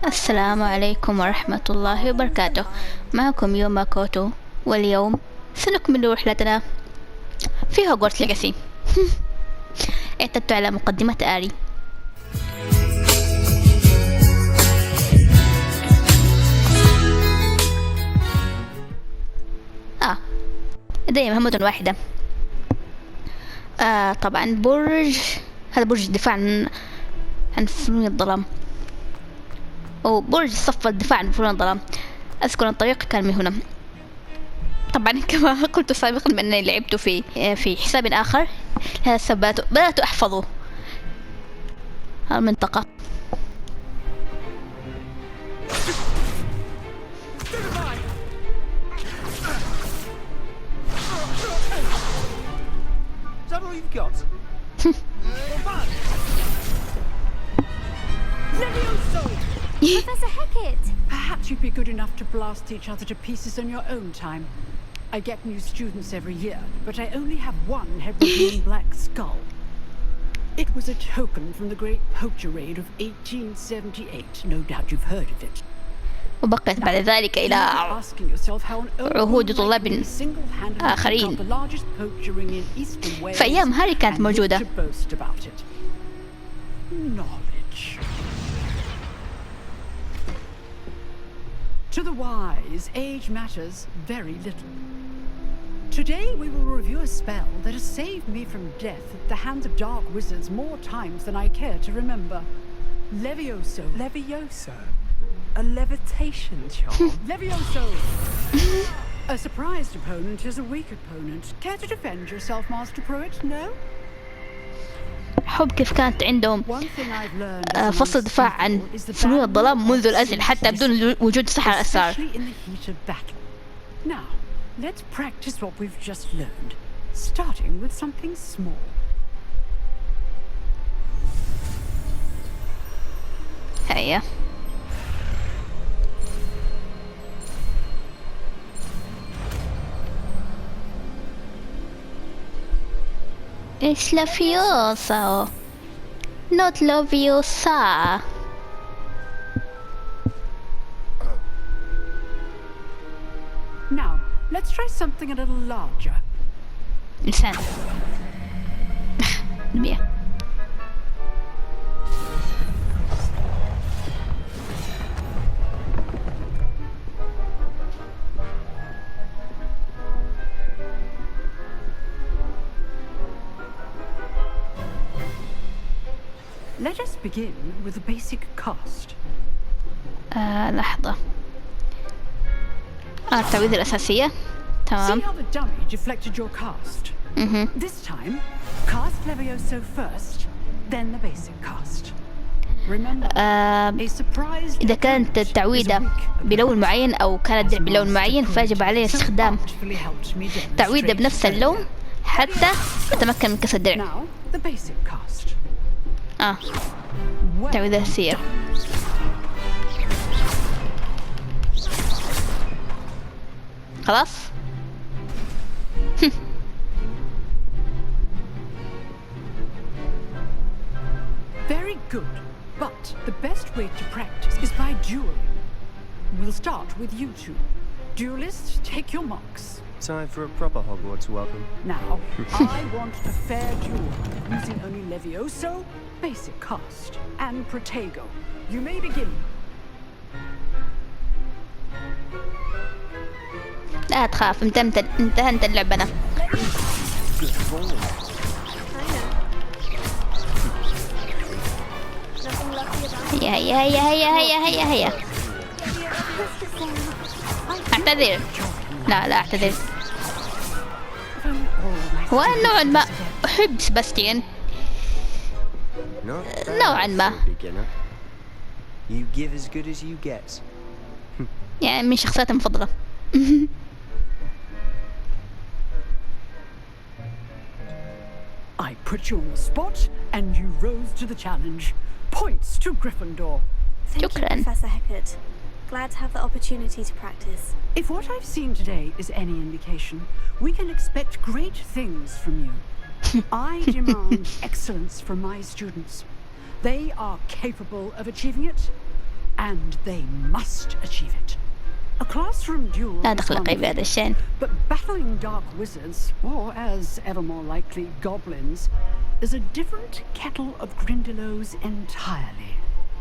السلام عليكم ورحمة الله وبركاته. معكم يوما كوتو، واليوم سنكمل رحلتنا في هوجورتس ليجاسي. اعتدت على مقدمة آري. لدي مهمة واحدة. طبعا هذا برج الدفاع عن فنون الظلام، أو برج صف الدفاع عن فنون الظلام. أذكر الطريق كان من هنا. طبعا كما قلت سابقا بأنني لعبت في حساب آخر، لهذا السبب بدأت أحفظ المنطقة. Professor Hecat! Perhaps you'd be good enough to blast each other to pieces on your own time. I get new students every year, but I only have one Hebridean black skull. It was a token from the Great Poacher Raid of 1878. No doubt you've heard of it. وبقيت بعد ذلك إلى عهود طلاب آخرين. في أيام هاري كانت موجودة. To the wise, age matters very little. Today we will review a spell that has saved me from death at the hands of dark wizards more times than I care to remember. Levioso. Levioso? A levitation charm? Levioso! A surprised opponent is a weak opponent. Care to defend yourself, Master Pruitt? No? حب كيف كانت عندهم فصل دفاع عن فنون الظلام منذ الأزل حتى بدون وجود سحر الأسرار. Now, let's practice what we've just learned, starting with something small. هيا. Es lafioso, not loviosa. Now, let's try something a little larger. لسان. نبيه. Let us begin with a basic cast. لحظة. التعويذة الأساسية. تمام. See how the dummy deflected your cast. This time, cast Levioso first, then the basic cast. Remember, a surprise. إذا كانت التعويذة بلون معين أو كانت بلون معين فيجب علينا استخدام تعويذة بنفس اللون حتى أتمكن من كسر الدرع. Now, the basic cast. تعويذة أساسية. خلاص. Very good, but the best way to practice is by dueling. We'll start with you two. Duelists, take your marks. Time for a proper Hogwarts welcome. Now, I want a fair duel, using only Levioso, basic cast, and Protego. You may begin. لا تخاف، انتهت اللعبة. هيا. اعتذر. لا اعتذر. وأنا نوعا ما أحب سباستيان نوعا ما. You give as good as you get. يعني من شخصياتي المفضلة. I put you on the spot and you rose to the challenge. Points to Gryffindor. Thank you, Professor Hecat. Glad to have the opportunity to practice. If what I've seen today is any indication, we can expect great things from you. I demand excellence from my students. They are capable of achieving it, and they must achieve it. A classroom duel لا is دخل one قريب thing, هذا الشيء. but battling dark wizards, or as ever more likely, goblins, is a different kettle of Grindylows entirely.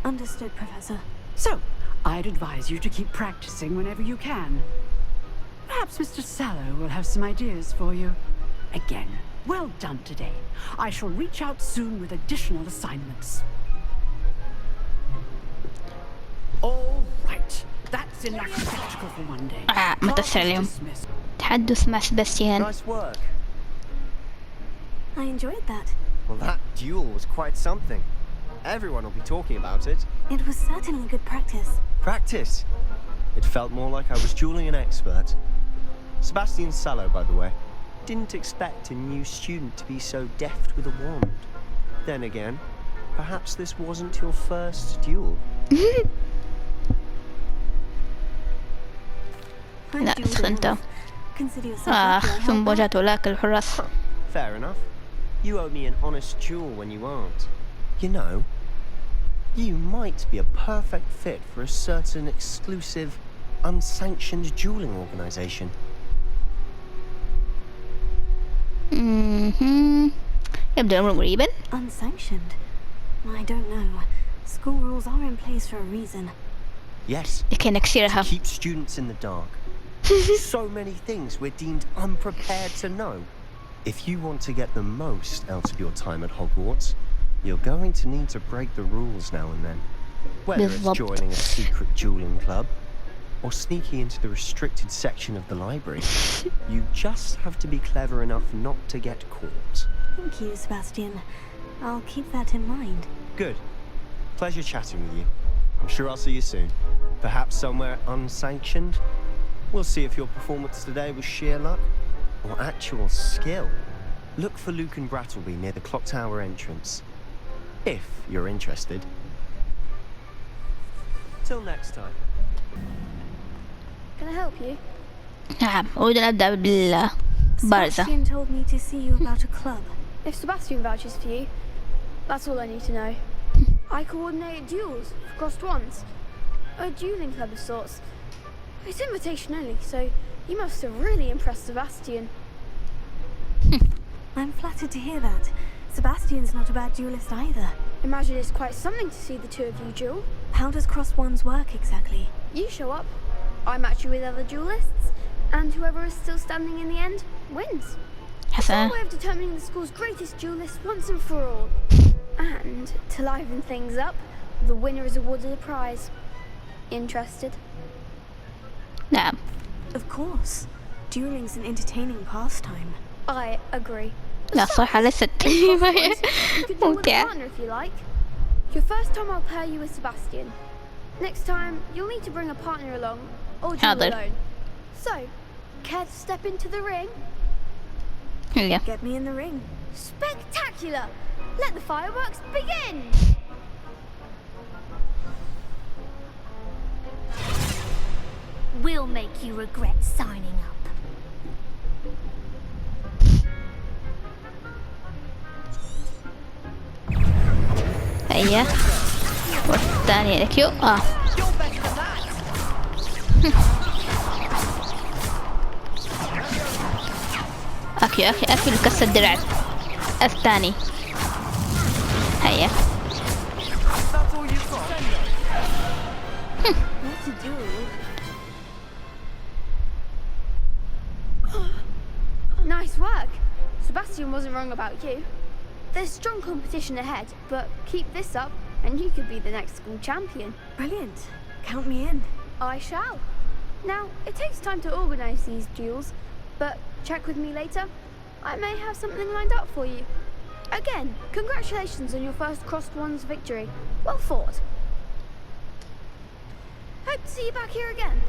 Understood, Professor. So, I'd advise you to keep practicing whenever you can. Perhaps Mr. Sallow will have some ideas for you. Again, well done today. I shall reach out soon with additional assignments. All right. That's enough spectacle for one day. متأثر اليوم. Dismissed. تحدث مع سباستيان. Nice work. I enjoyed that. Well, that duel was quite something. Everyone will be talking about it. It was certainly good practice. Practice. It felt more like I was dueling an expert. Sebastian Sallow, by the way, didn't expect a new student to be so deft with a wand. Then again, perhaps this wasn't your first duel. I've dueled سخنت. enough. Consider yourself lucky I ثم held back. واجهت أولئك الحراس. Fair enough. You owe me an honest duel when you aren't. You know, you might be a perfect fit for a certain exclusive, unsanctioned dueling organization. يبدو الأمر مريبا. Unsanctioned? I don't know. School rules are in place for a reason. Yes, لكي نكسرها. keep students in the dark. So many things we're deemed unprepared to know. If you want to get the most out of your time at Hogwarts, you're going to need to break the rules now and then. Whether it's بالضبط. joining a secret dueling club or sneaking into the restricted section of the library, you just have to be clever enough not to get caught. Thank you, Sebastian. I'll keep that in mind. Good. Pleasure chatting with you. I'm sure I'll see you soon. Perhaps somewhere unsanctioned. We'll see if your performance today was sheer luck or actual skill. Look for Luke and Brattleby near the clock tower entrance, if you're interested. Till next time. Can I help you? نعم أريد أن أبدأ بالبارزة. Sebastian told me to see you about a club. If Sebastian vouches for you, that's all I need to know. I coordinate duels for crossed wands. A dueling club of sorts. It's invitation only, so you must have really impressed Sebastian. I'm flattered to hear that. Sebastian's not a bad duelist either. Imagine it's quite something to see the two of you duel. How does cross wands work exactly? You show up, I match you with other duelists, and whoever is still standing in the end wins. It's our حسنا. way of determining the school's greatest duelist once and for all. And to liven things up, the winner is awarded a prize. Interested? نعم. Of course. Dueling's an entertaining pastime. I agree. لا صراحة ليست You could deal with a ممتعة. partner if you like. Your first time I'll pair you with Sebastian. Next time you'll need to bring a partner along or duel حاضر. alone. So, care to step into the ring? هيا. Get me in the ring. Spectacular! Let the fireworks begin! We'll make you regret signing up. هيا. والثانية كيو. أكيو لكسر الدرع الثاني. هيا. What's a duel? Nice work! Sebastian wasn't wrong about you. There's strong competition ahead, but keep this up and you could be the next school champion. Brilliant. Count me in. I shall. Now, it takes time to organise these duels, but check with me later. I may have something lined up for you. Again, congratulations on your first Crossed Wands victory. Well fought. Hope to see you back here again.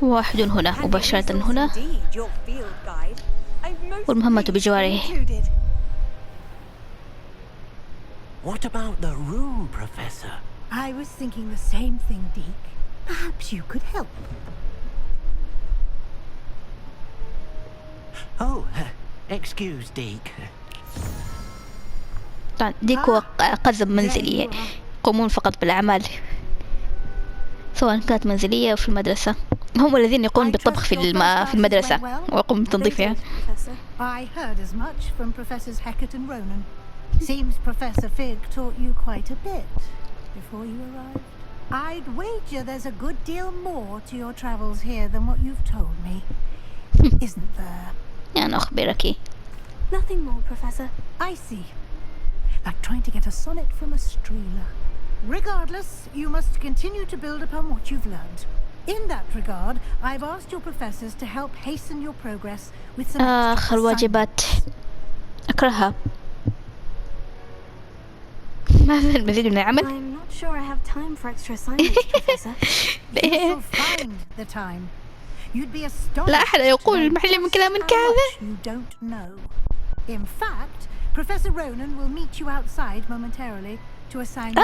واحد هنا مباشرة هنا والمهمة بجواره. What about the room, Professor? I was thinking the same thing, Deke. Perhaps you could help. Oh, excuse Deke. طبعا ديك هو قزم منزلي، يقومون فقط بالأعمال سواء كانت منزلية أو في المدرسة. هم الذين يقومون بالطبخ في المدرسة ويقومون بتنظيفها. I heard as much from Professors Hecat and Ronan. Seems Professor Fig taught you quite a bit before you arrived. I'd wager there's a good deal more to your travels here than what you've told me. Isn't there? أنا أخبرك. Nothing more, Professor. I see. Like trying to get a sonnet from a streeler. Regardless, you must continue to build upon what you've learned. In that regard, I've asked your professors to help hasten your progress with some extra الواجبات أكرهها. ماذا المزيد من العمل؟ I'm not sure I have time for extra assignments, Professor. You'll find the time. You'd be astonished. لا أحد يقول المحل من كلام كذا. You don't know. In fact, Professor Ronan will meet you outside momentarily to assign you.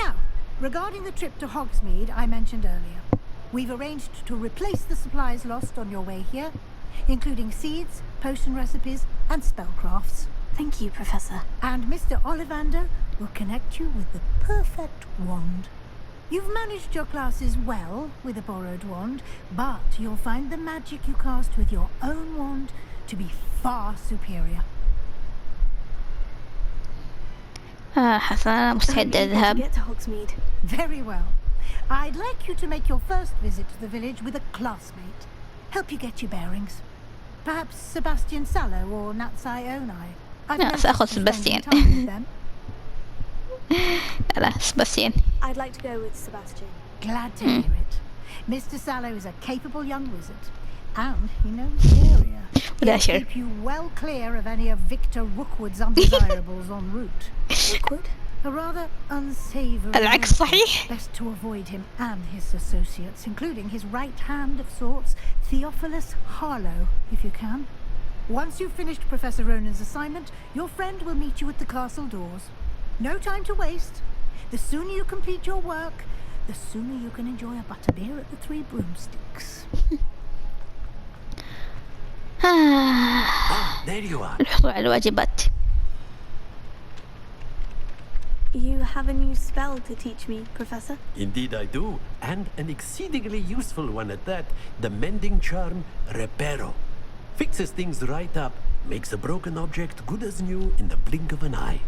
Now, regarding the trip to Hogsmeade I mentioned earlier, we've arranged to replace the supplies lost on your way here, including seeds, potion recipes, and spellcrafts. Thank you, Professor. And Mr. Ollivander will connect you with the perfect wand. You've managed your classes well with a borrowed wand, but you'll find the magic you cast with your own wand to be far superior. حسنا أنا مستعدة للذهاب. Get to Hogsmeade. Very well. I'd like you to make your first visit to the village with a classmate. Help you get your bearings. Perhaps Sebastian Sallow or Natsai Onai. لا سأخذ سباستيان. لا سباستيان. I'd like to go with Sebastian. Glad to hear it. Mr. Sallow is a capable young wizard, and he knows the area. He'll keep you well clear of any of Victor Rookwood's undesirables en route. Rookwood? A rather unsavory. العكس صحيح. Best to avoid him and his associates, including his right hand of sorts, Theophilus Harlow, if you can. Once you've finished Professor Ronan's assignment, your friend will meet you at the castle doors. No time to waste. The sooner you complete your work, the sooner you can enjoy a butterbeer at the Three Broomsticks. There you are. الحصول على الواجبات. You have a new spell to teach me, Professor? Indeed I do, and an exceedingly useful one at that. The mending charm, Reparo. Fixes things right up, makes a broken object good as new in the blink of an eye.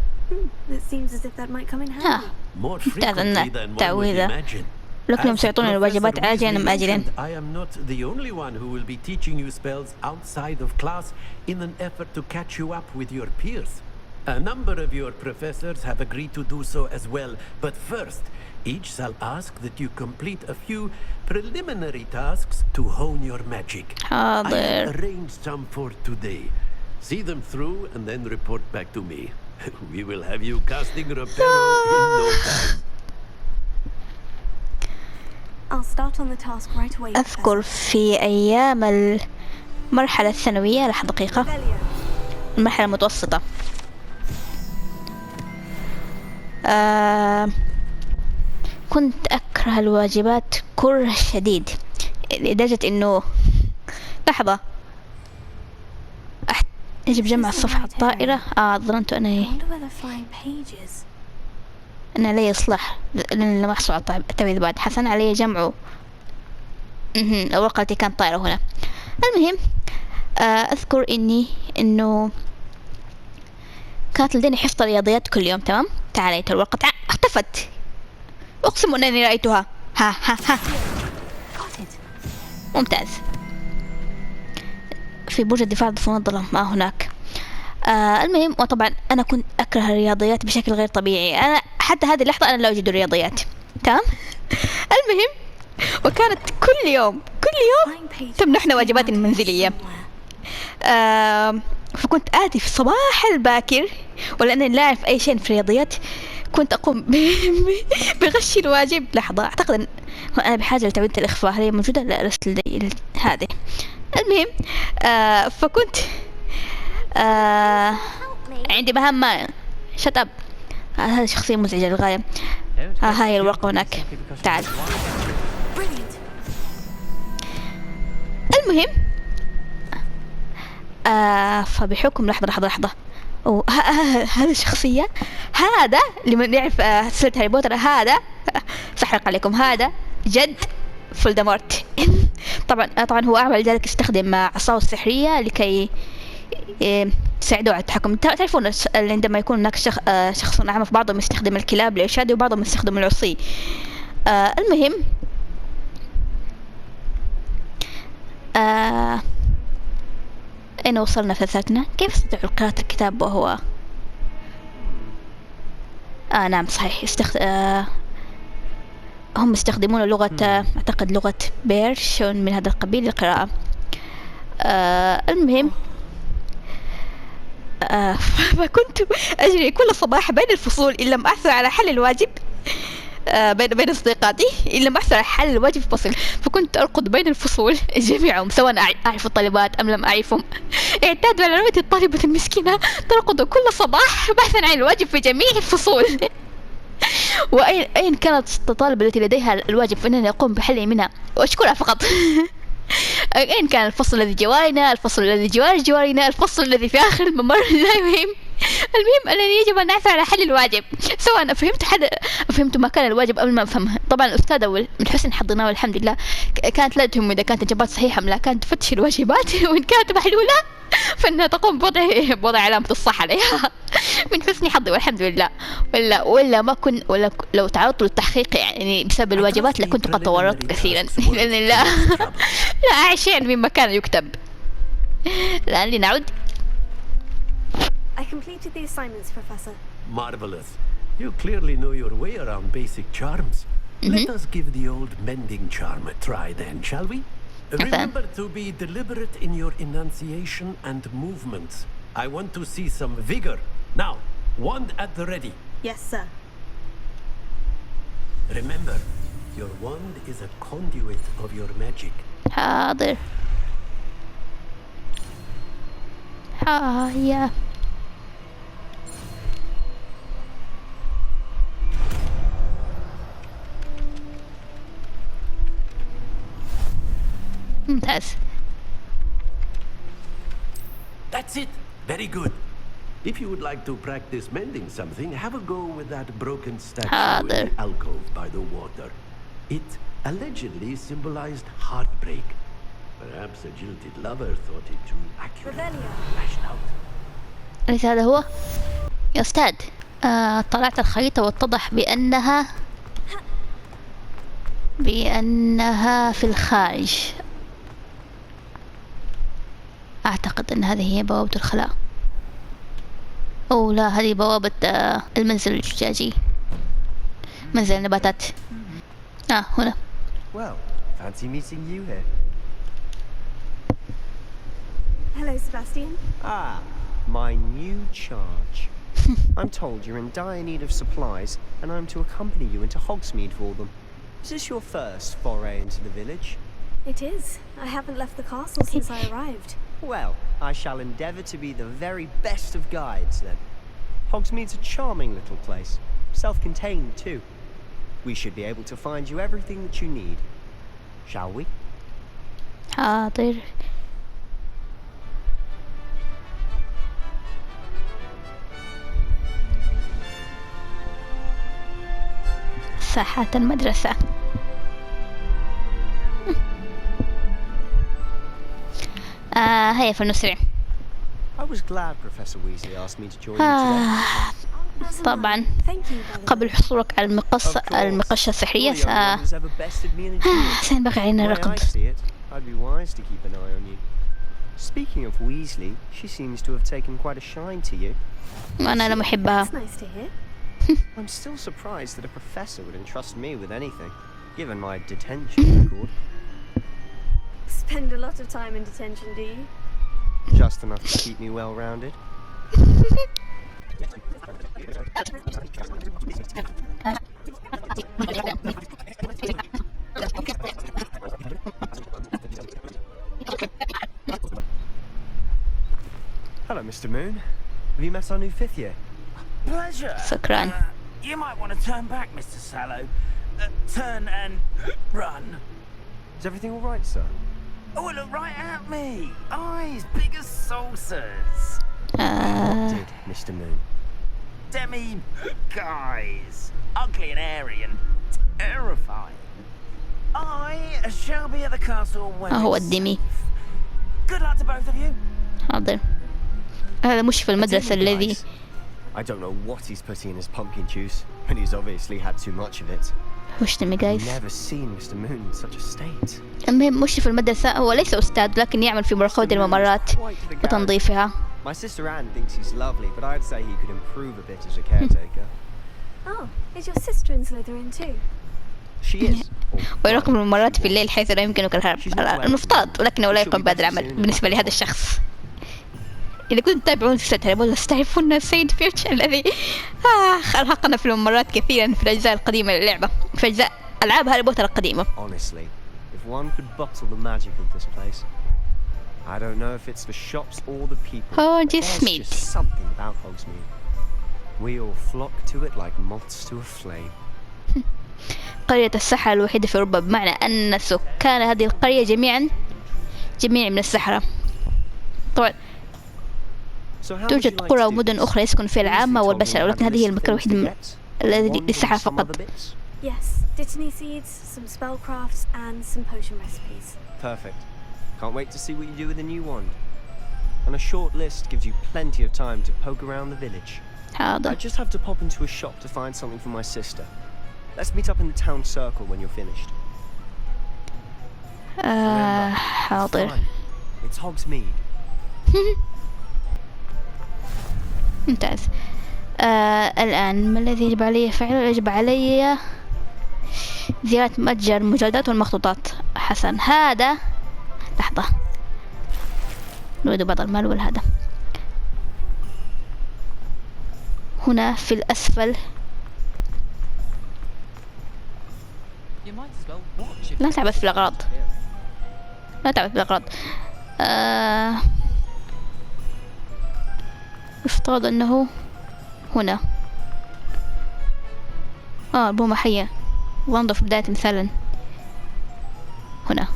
It seems as if that might come in handy. More frequently than one would imagine. لكنهم سيعطون الواجبات عاجلا أم آجلا. I am not the only one who will be teaching you spells outside of class in an effort to catch you up with your peers. A number of your professors have agreed to do so as well, but first, each shall ask that you complete a few preliminary tasks to hone your magic. I have arranged some for today. See them through and then report back to me. We will have you casting Reparo in no time. I'll start on the task right away. أذكر في أيام المرحلة الثانوية، لحظة دقيقة، المرحلة المتوسطة، كنت أكره الواجبات كره شديد لدرجة إنه لحظة يجب جمع الصفحة الطائرة. ظننت أنه لي يصلح لأن لم أحصل على التعويذ بعد. حسن علي جمع الورقة التي كانت طائرة هنا. المهم أذكر إنه كانت لدينا حصة رياضيات كل يوم. تمام، تعاليت الورقة اختفت، أقسم أنني رأيتها. ها ها ها ممتاز. في برج الدفاع ضد الظلام ما هناك. المهم، وطبعا أنا كنت أكره الرياضيات بشكل غير طبيعي. أنا حتى هذه اللحظة أنا لا أجيد الرياضيات. تمام. المهم، وكانت كل يوم تمنحنا واجبات منزلية. فكنت آتي في الصباح الباكر، ولأنني لا أعرف أي شيء في الرياضيات كنت أقوم بغش الواجب. لحظة، أعتقد أن أنا بحاجة لتعويذة الإخفاء، هل هي موجودة؟ لا، لست لدي هذه. المهم، فكنت عندي مهمة. شت أب، هذه شخصية مزعجة للغاية. هاي الورقة هناك، تعال. المهم، فبحكم لحظة هذا الشخصية، هذا لمن يعرف سلسلة هاري بوتر، هذا سأحرق عليكم، هذا جد فولدمورت. طبعا هو أعمل ذلك، استخدم عصاه السحرية لكي تساعده على التحكم. تعرفون عندما يكون هناك شخص أعمى، بعضهم يستخدم الكلاب لإرشاده وبعضهم يستخدم العصي. المهم أين وصلنا في ثلاثنا؟ كيف استطيع قراءة الكتاب وهو نعم صحيح هم يستخدمون لغة أعتقد لغة بيرش من هذا القبيل للقراءة. المهم فكنت أجري كل صباح بين الفصول إن لم أحصل على حل الواجب بين أصدقائي، إن لم أحصل على حل الواجب في الفصل، فكنت أرقد بين الفصول جميعهم سواء أعرف الطالبات أم لم أعرفهم. اعتادوا على رؤية الطالبة المسكينة ترقد كل صباح بحثا عن الواجب في جميع الفصول. وأين كانت الطالبة التي لديها الواجب فإنني أقوم بحله منها وأشكرها فقط. أين كان الفصل الذي جوارنا، الفصل الذي جوارنا، الفصل الذي في آخر الممر، لا يهم. المهم أنني يجب أن أعثر على حل الواجب سواء فهمت ما كان الواجب قبل ما أفهمه. طبعا الأستاذة من حسن حظنا والحمد لله كانت لا تهم إذا كانت الإجابات صحيحة أم لا، كانت تفتش الواجبات وإن كانت محلولة فإنها تقوم بوضع علامة الصح عليها. من حسن حظي والحمد لله. ولا ما كن ولا لو تعرضت للتحقيق يعني بسبب الواجبات لكنت قد تورطت كثيرا. لأن لا أعيش مما كان يكتب. الآن لنعود. I completed the assignments, Professor. Marvelous. You clearly know your way around basic charms. Let us give the old mending charm a try then, shall we? Remember to be deliberate in your enunciation and movements. I want to see some vigor. Now, wand at the ready. Yes, sir. Remember, your wand is a conduit of your magic. حاضر. يا ممتاز. That's it. Very good. If you would like to practice mending something, have a go with that broken statue in the alcove by the water. It allegedly symbolized heartbreak. Perhaps a jilted lover thought it too accurate. Lashed out. أليس هذا هو؟ يا أستاذ طلعت الخريطة واتضح بأنها في الخارج. أعتقد أن هذه هي بوابة الخلاء. أو لا، هذه بوابة المنزل الزجاجي، منزل النباتات. هنا. Well, fancy meeting you here. Hello, Sebastian. My new charge. I'm told you're in dire need of supplies, and I'm to accompany you into Hogsmeade for them. Is this your first foray into the village? It is. I haven't left the castle since I arrived. Well, I shall endeavour to be the very best of guides, then. Hogsmeade's a charming little place. Self-contained, too. We should be able to find you everything that you need. Shall we? حاضر. ساحات المدرسة. هيا فلنسرع. I was glad Professor Weasley asked me to join you today. طبعا قبل حصولك على المقشة السحرية سينبغي علينا الركض. I'd be wise to keep an eye on you. Speaking of Weasley, she seems to have taken quite a shine to you. وأنا لم أحبها. That's nice to hear. I'm still surprised that a professor would entrust me with anything, given my detention record. Spend a lot of time in detention, do you? Just enough to keep me well-rounded. Hello, Mr. Moon. Have you met our new fifth year? Pleasure. شكرا. You might want to turn back, Mr. Sallow. Turn and run. Is everything all right, sir? Oh, it looked right at me. Eyes big as saucers. Did Mr. Moon? Demi, guys, ugly and hairy and terrifying. I shall be at the castle when هو it's الدمي. safe. Good luck to both of you. حاضر. هذا مش في المدرسة الذي I don't know what he's putting in his pumpkin juice, and he's obviously had too much of it. وش دمي جايز. Never seen Mr. Moon in such a state. المهم مش في المدرسة، هو ليس أستاذ لكن يعمل في مراقبة الممرات وتنظيفها. My sister Anne thinks he's lovely, but I'd say he could improve a bit as a caretaker. Oh, is your sister in Slytherin too? She is. ويراقب الممرات في الليل حيث لا يمكنك الهرب. المفترض، ولكنه لا يقوم بهذا العمل بالنسبة لهذا الشخص. إذا كنتم تتابعون سلسلة تعرفون السيد فيرتش الذي أرهقنا في الممرات كثيرا في الأجزاء القديمة للعبة، في أجزاء ألعاب هاري بوتر القديمة. Honestly, if one could bottle the magic of this place, I don't know if it's the shops or the people. هوجسميد. There's just something about Hogsmeade. We all flock to it like moths to a flame. قرية السحرة الوحيدة في أوروبا، بمعنى أن سكان هذه القرية جميع من السحرة. طبعا توجد قرى ومدن أخرى يسكن فيها العامة والبشر، ولكن هذه هي المكان الوحيد الذي للسحرة فقط. Yes, Dittany seeds, some spellcrafts, and some potion recipes. Perfect. Can't wait to see what you do with the new wand. And a short list gives you plenty of time to poke around the village. حاضر. I just have to pop into a shop to find something for my sister. Let's meet up in the town circle when you're finished. حاضر. Fine. It's Hogsmeade. ممتاز. الآن ما الذي يجب علي فعله؟ يجب علي زيارة متجر المجلدات والمخطوطات. حسن، هذا لحظة نريد بعض المال والهذا هنا في الأسفل. لا تعبث في الأغراض، لا تعبث في الأغراض. يفترض أنه هنا. البومة حية وانظف بداية مثالا هنا.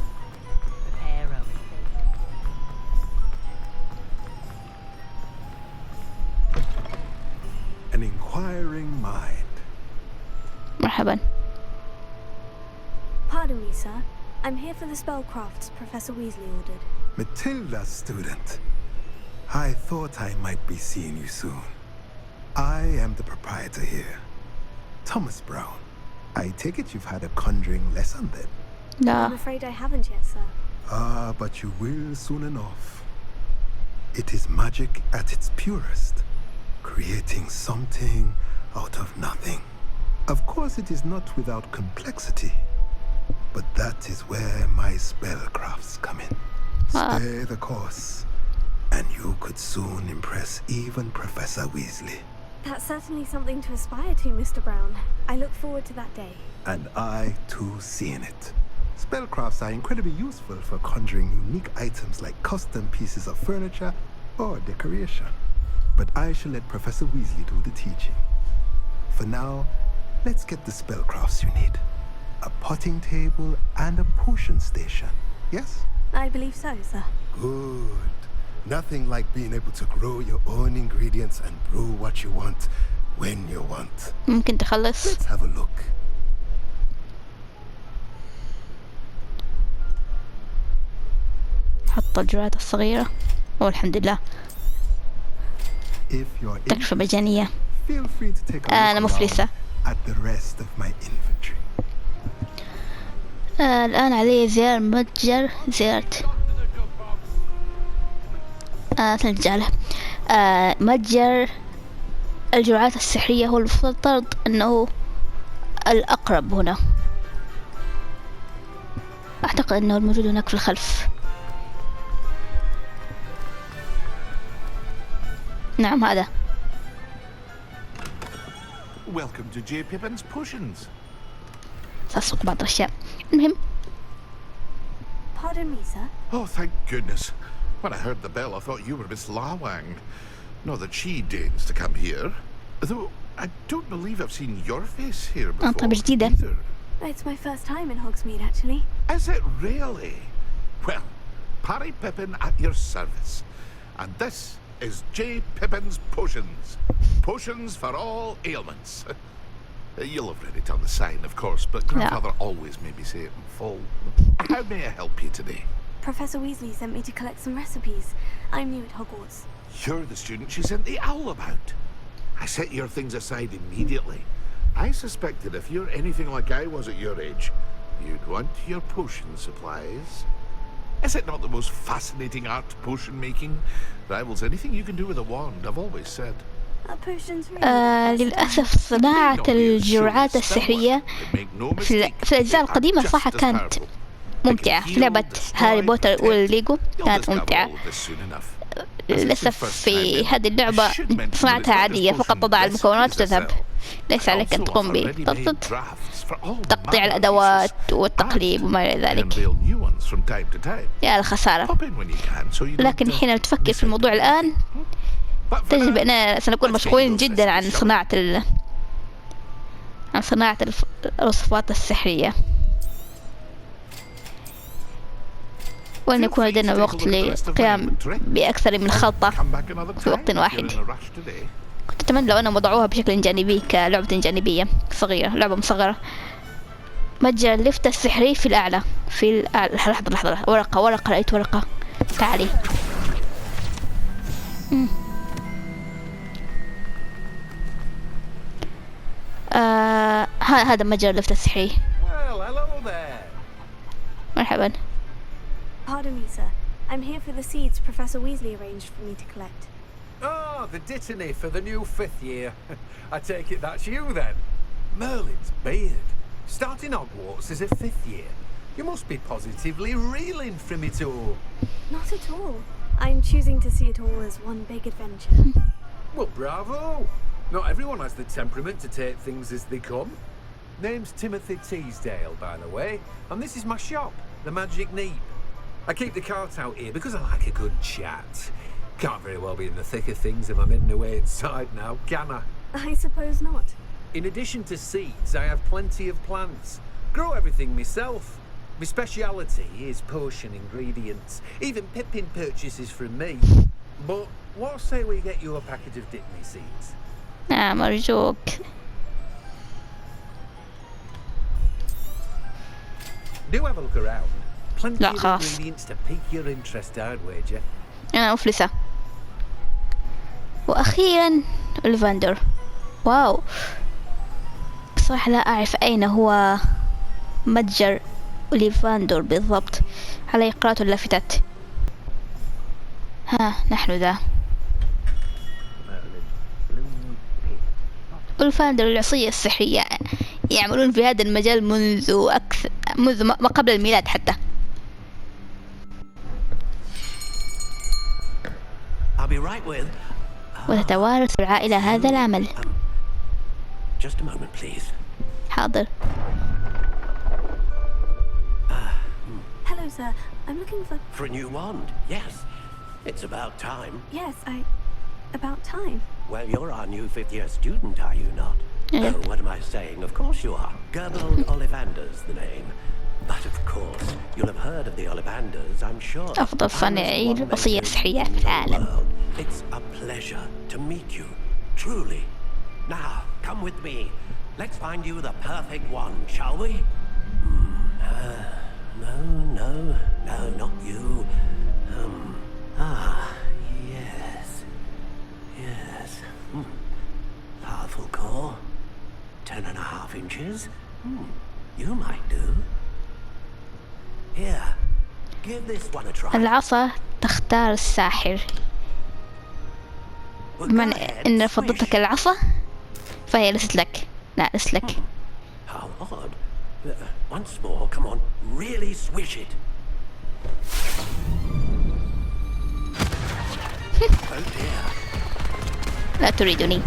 An inquiring mind. مرحبا. Pardon me, sir. I'm here for the spellcrafts Professor Weasley ordered. Matilda's student. I thought I might be seeing you soon. I am the proprietor here, Thomas Brown. I take it you've had a conjuring lesson then? لا. I'm afraid I haven't yet, sir. But you will soon enough. It is magic at its purest, creating something out of nothing. Of course, it is not without complexity, but that is where my spellcrafts come in. Stay the course, and you could soon impress even Professor Weasley. That's certainly something to aspire to, Mr. Brown. I look forward to that day. And I, too, seeing it. Spellcrafts are incredibly useful for conjuring unique items like custom pieces of furniture or decoration. But I shall let Professor Weasley do the teaching. For now, let's get the spellcrafts you need. A potting table and a potion station, yes? I believe so, sir. Good. Nothing like being able to grow your own ingredients and brew what you want when you want. ممكن تخلص. Let's have a look. حط الجرعات الصغيرة. والحمد لله. If you're تكلفة مجانية. feel free to take a أنا look مفلسة. around at the rest of my inventory. الآن علي زيارة سنجعله متجر الجرعات السحرية. هو المفترض أنه الأقرب هنا. أعتقد أنه الموجود هناك في الخلف. نعم هذا. Welcome to J. Pippin's Potions. سأسوق بعض الأشياء. المهم. Pardon me, sir. Oh, thank goodness. When I heard the bell, I thought you were Miss Lawang. Not that she deigns to come here. Though, I don't believe I've seen your face here before طيب جديدة. either. It's my first time in Hogsmeade, actually. Is it really? Well, Parry Pippin at your service. And this is J. Pippin's Potions. Potions for all ailments. You'll have read it on the sign, of course, but Grandfather always made me say it in full. How may I help you today? Professor Weasley sent me to collect some recipes. I'm new at Hogwarts. You're the student she sent the owl about. I set your things aside immediately. I suspected if you're anything like I was at your age, you'd want your potion supplies. Is it not the most fascinating art, potion making? Rivals anything you can do with a wand, I've always said. للأسف صناعة الجرعات السحرية في الأجزاء القديمة صراحة كانت ممتعة. في لعبة هاري بوتر والليجو كانت ممتعة. للأسف في هذه اللعبة صناعتها عادية، فقط تضع المكونات وتذهب، ليس عليك أن تقوم بتقطيع الأدوات والتقليب وما إلى ذلك. يا الخسارة. لكن حين تفكر في الموضوع الآن تجد بأننا سنكون مشغولين جدا عن صناعة الوصفات السحرية، وأن يكون لدينا وقت للقيام بأكثر من خلطة في وقت واحد. كنت أتمنى لو أنهم وضعوها بشكل جانبي كلعبة جانبية صغيرة، لعبة مصغرة. متجر اللفت السحري في الأعلى. لحظة ورقة رأيت ورقة. تعالي. هذا متجر اللفت السحري. مرحبا. Pardon me, sir. I'm here for the seeds Professor Weasley arranged for me to collect. Oh, the dittany for the new 5th year. I take it that's you then. Merlin's beard. Starting Hogwarts as a 5th year. You must be positively reeling from it all. Not at all. I'm choosing to see it all as one big adventure. Well, bravo. Not everyone has the temperament to take things as they come. Name's Timothy Teasdale, by the way, and this is my shop, the Magic Neep. I keep the cart out here because I like a good chat. Can't very well be in the thick of things if I'm heading away inside now, can I? I suppose not. In addition to seeds, I have plenty of plants. Grow everything myself. My speciality is potion ingredients. Even Pippin purchases from me. But what say we get you a packet of Dittany seeds? نعم أرجوك. Do have a look around. Plenty of ingredients to pique your interest, I'd wager. أنا مفلسة. وأخيرا الفاندر. واو. بصراحة لا أعرف أين هو متجر أوليفاندر بالضبط. علي قراءة اللافتات. ها نحن ذا. أوليفاندر العصية السحرية يعملون في هذا المجال منذ ما قبل الميلاد حتى. وتتوارث العائلة هذا العمل. Just a moment, please. حاضر. Hello, sir. I'm looking for a new wand. Yes, it's about time. Yes, about time. Well, you're our new 5th year student, are you not? Yeah. Oh, what am I saying? Of course you are. Gerbold Ollivander's the name. But of course, you'll have heard of the Ollivanders, I'm sure. أفضل صانعي الوصية السحرية في العالم. It's a pleasure to meet you, truly. Now, come with me. Let's find you the perfect one, shall we? No, not you. Yes. Powerful core. 10.5 inches. You might do. Here, give this one a try. العصا تختار الساحر. بمعنى إن فضلتك العصا فهي ليست لك. لا ليست لك. How odd. Once more, come on, really swish it. Oh dear. لا تريدني.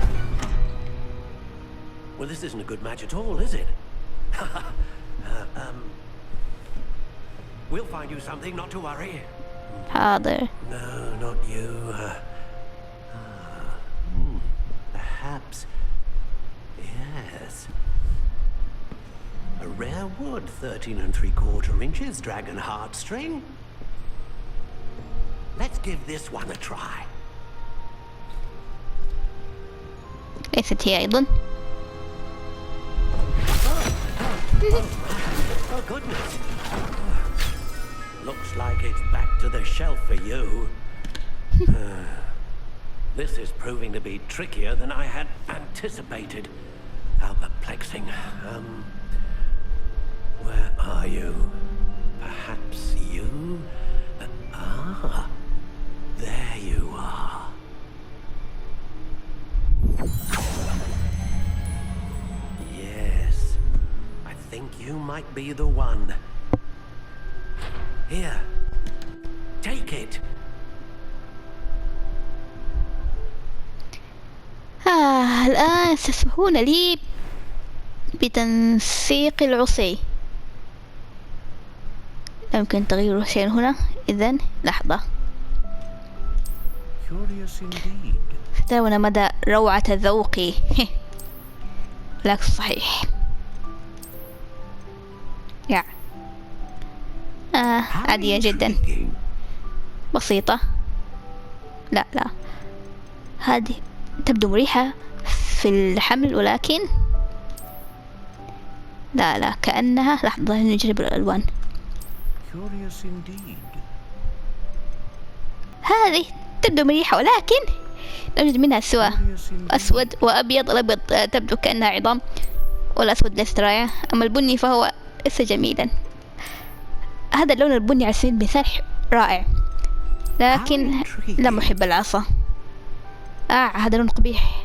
Well, this isn't a good match at all, is it? We'll find you something, not to worry. حاضر. No, not you. Perhaps. Yes. A rare wood, 13 3/4 inches, dragon heartstring. Let's give this one a try. ليست هي أيضا. Oh goodness. Looks like it's back to the shelf for you. This is proving to be trickier than I had anticipated. How perplexing. Where are you? Perhaps you? There you are. Yes, I think you might be the one. Here, take it. الآن ستسمحون لي بتنسيق العصي. لا يمكن تغيير شيء هنا. إذن لحظة. سترون مدى روعة ذوقي. العكس صحيح. يا عادية جدا، بسيطة. لا هذه تبدو مريحة في الحمل، ولكن لا كأنها، لحظة نجرب الألوان. هذه تبدو مريحة، ولكن لا يوجد منها سوى أسود وأبيض. الأبيض تبدو كأنها عظام، والأسود ليست رائعة. أما البني فهو ليس جميلا. هذا اللون البني على سبيل المثال رائع، لكن لا محب العصا. هذا لون قبيح.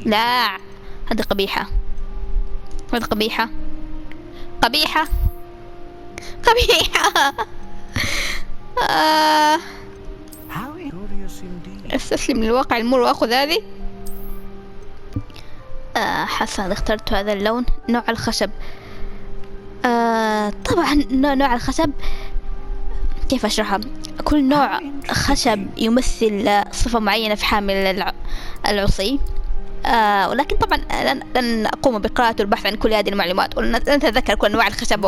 لا، هذه قبيحة. هذه قبيحة. استسلم للواقع المر وأخذ هذه. حسنا، اخترت هذا اللون. نوع الخشب. طبعا نوع الخشب كيف أشرحها؟ كل نوع خشب يمثل صفة معينة في حامل العصي. ولكن طبعا لن أقوم بقراءة والبحث عن كل هذه المعلومات، ولن أتذكر كل أنواع الخشب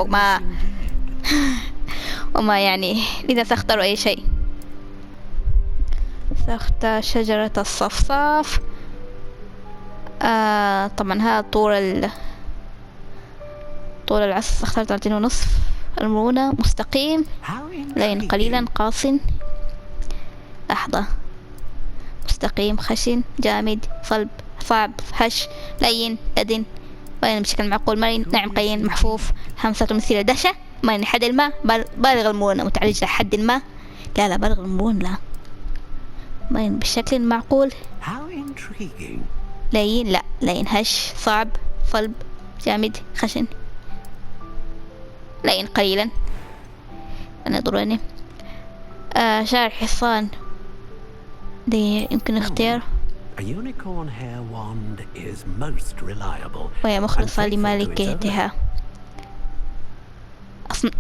وما يعني. لذا سأختار أي شيء. سأختار شجرة الصفصاف. طبعا هذا طول العصا اخترت 2.5. المرونة مستقيم، لين قليلا، قاص، لحظة، مستقيم، خشن، جامد، صلب، صعب، هش، لين، لدن، مرن بشكل معقول، مرن، ناعم، قين، محفوف، همسة مثيرة، دشة، مرن حد الماء، بالغ المرونة، متعرج لحد ما. لا بالغ المرونة لا. مرن بشكل معقول، لين لا، لين، هش، صعب، صلب، جامد، خشن، لين قليلا. أنا ضروري شعر حصان. دي يمكن اختيار. وهي مخلصة لمالكيتها.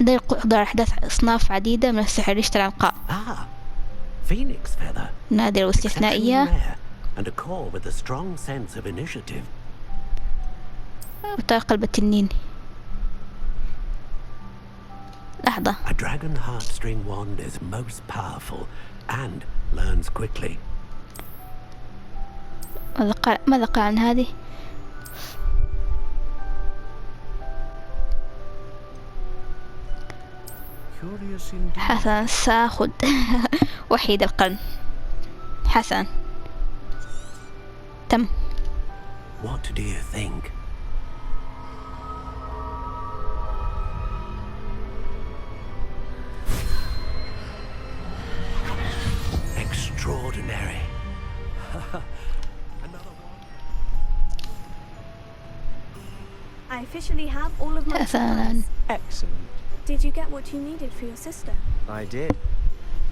يقدر أحداث أصناف عديدة من السحر يشتري عنقاء. نادرة واستثنائية. وطاق قلب التنين. لحظة. A dragon heartstring wand is most powerful and learns quickly. ماذا قال عن هذه؟ حسن، سأخذ وحيد القرن. حسن، تم. What do you think? Extraordinary. I officially have all of my حسنا. Excellent. Did you get what you needed for your sister? I did.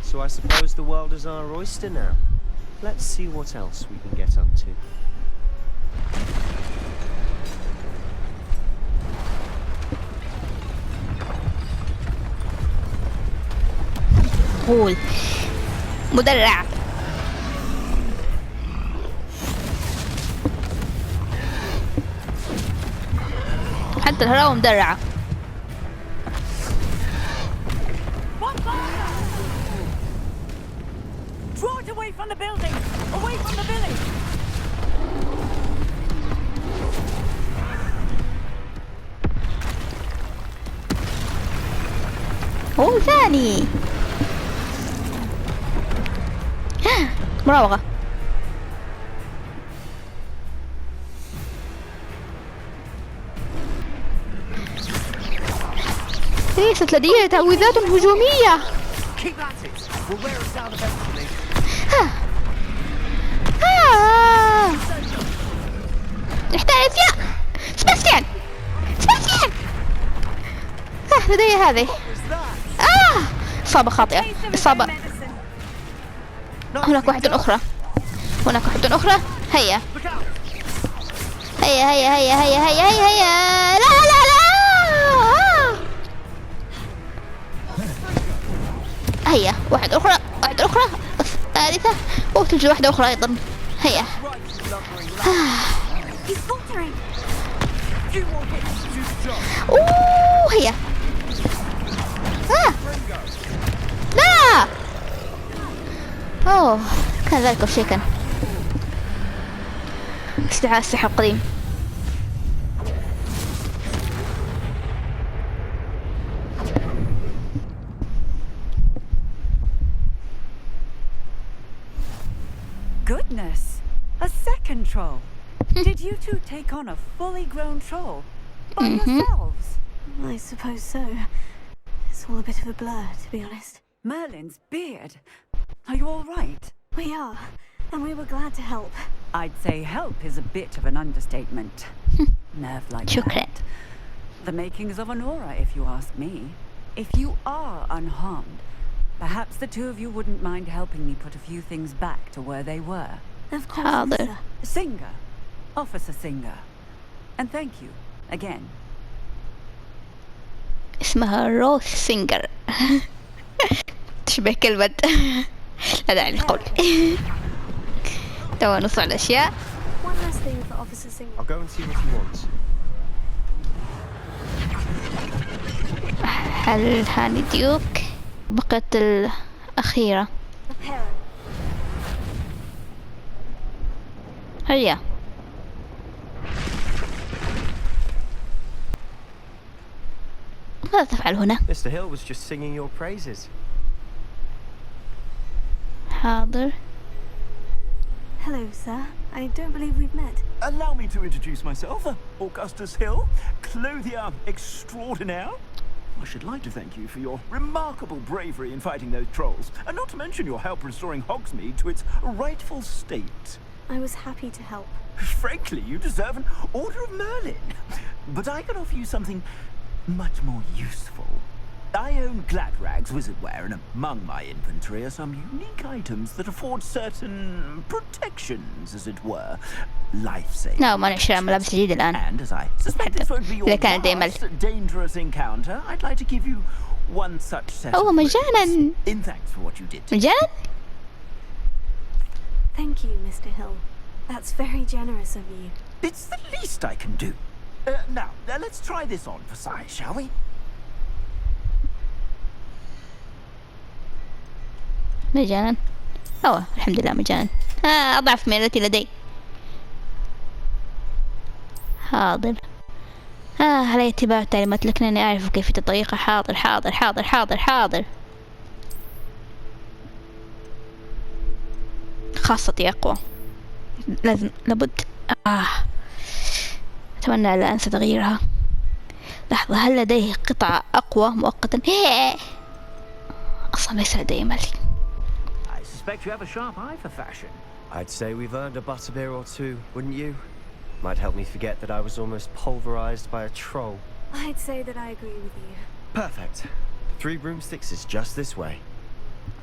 So I suppose the world is our oyster now. Let's see what else we can get up to. قول مدرع. حتى الهراوة مدرعة. from the building! Away from the village! هو ثاني مراوغة. ليست لدي تعويذات هجومية. نحتاج أشياء. سباستيان لدي هذه. إصابة خاطئة. إصابة. هناك واحدة أخرى. هيا لا. هيا واحدة أخرى. ثالثة. توجد واحدة أخرى أيضا. هيا. هيا. لا. كان ذلك شيئا. استدعاء السحر القديم. Goodness! A second troll! Did you two take on a fully grown troll? By yourselves? I suppose so. It's all a bit of a blur, to be honest. Merlin's beard. Are you all right? We are, and we were glad to help. I'd say help is a bit of an understatement. Nerve like that. The makings of an aura, if you ask me. If you are unharmed, perhaps the two of you wouldn't mind helping me put a few things back to where they were. Of course, sir. Singer. Officer Singer. And thank you, again. اسمها روث سينجر. تشبه كلمة لا داعي للقول. تو نوصل الأشياء. One last thing for Officer Singer. I'll go and see what he wants. هل هاني ديوك بقت الأخيرة. هيا. ماذا تفعل هنا؟ Mr. Hill was just singing your praises. حاضر. Hello, sir. I don't believe we've met. Allow me to introduce myself, Augustus Hill, clothier extraordinaire. I should like to thank you for your remarkable bravery in fighting those trolls, and not to mention your help restoring Hogsmeade to its rightful state. I was happy to help. Frankly, you deserve an Order of Merlin. But I can offer you something much more useful. I own Gladrag's wizardwear, and among my inventory are some unique items that afford certain protections, as it were. Life-saving. لا ما نشتري ملابس جديدة الآن. And as I suspect this won't be your last dangerous encounter, I'd like to give you one such set of مجانا. in thanks for what you did. مجانا. Thank you, Mr. Hill. That's very generous of you. It's the least I can do. Now, let's try this on for size, shall we? مجانا. الحمد لله مجانا. أضعف من التي لدي. حاضر. علي اتباع التعليمات لكنني أعرف كيفية الطريقة. حاضر حاضر حاضر حاضر حاضر. خاصتي أقوى. لابد. أتمنى لا أنسى تغييرها. لحظة، هل لديه قطعة أقوى مؤقتا؟ أصلا ليس لدي مال. I suspect you have a sharp eye for fashion. I'd say we've earned a butterbeer or two, wouldn't you? Might help me forget that I was almost pulverized by a troll. I'd say that I agree with you. Perfect. 3 broomsticks is just this way.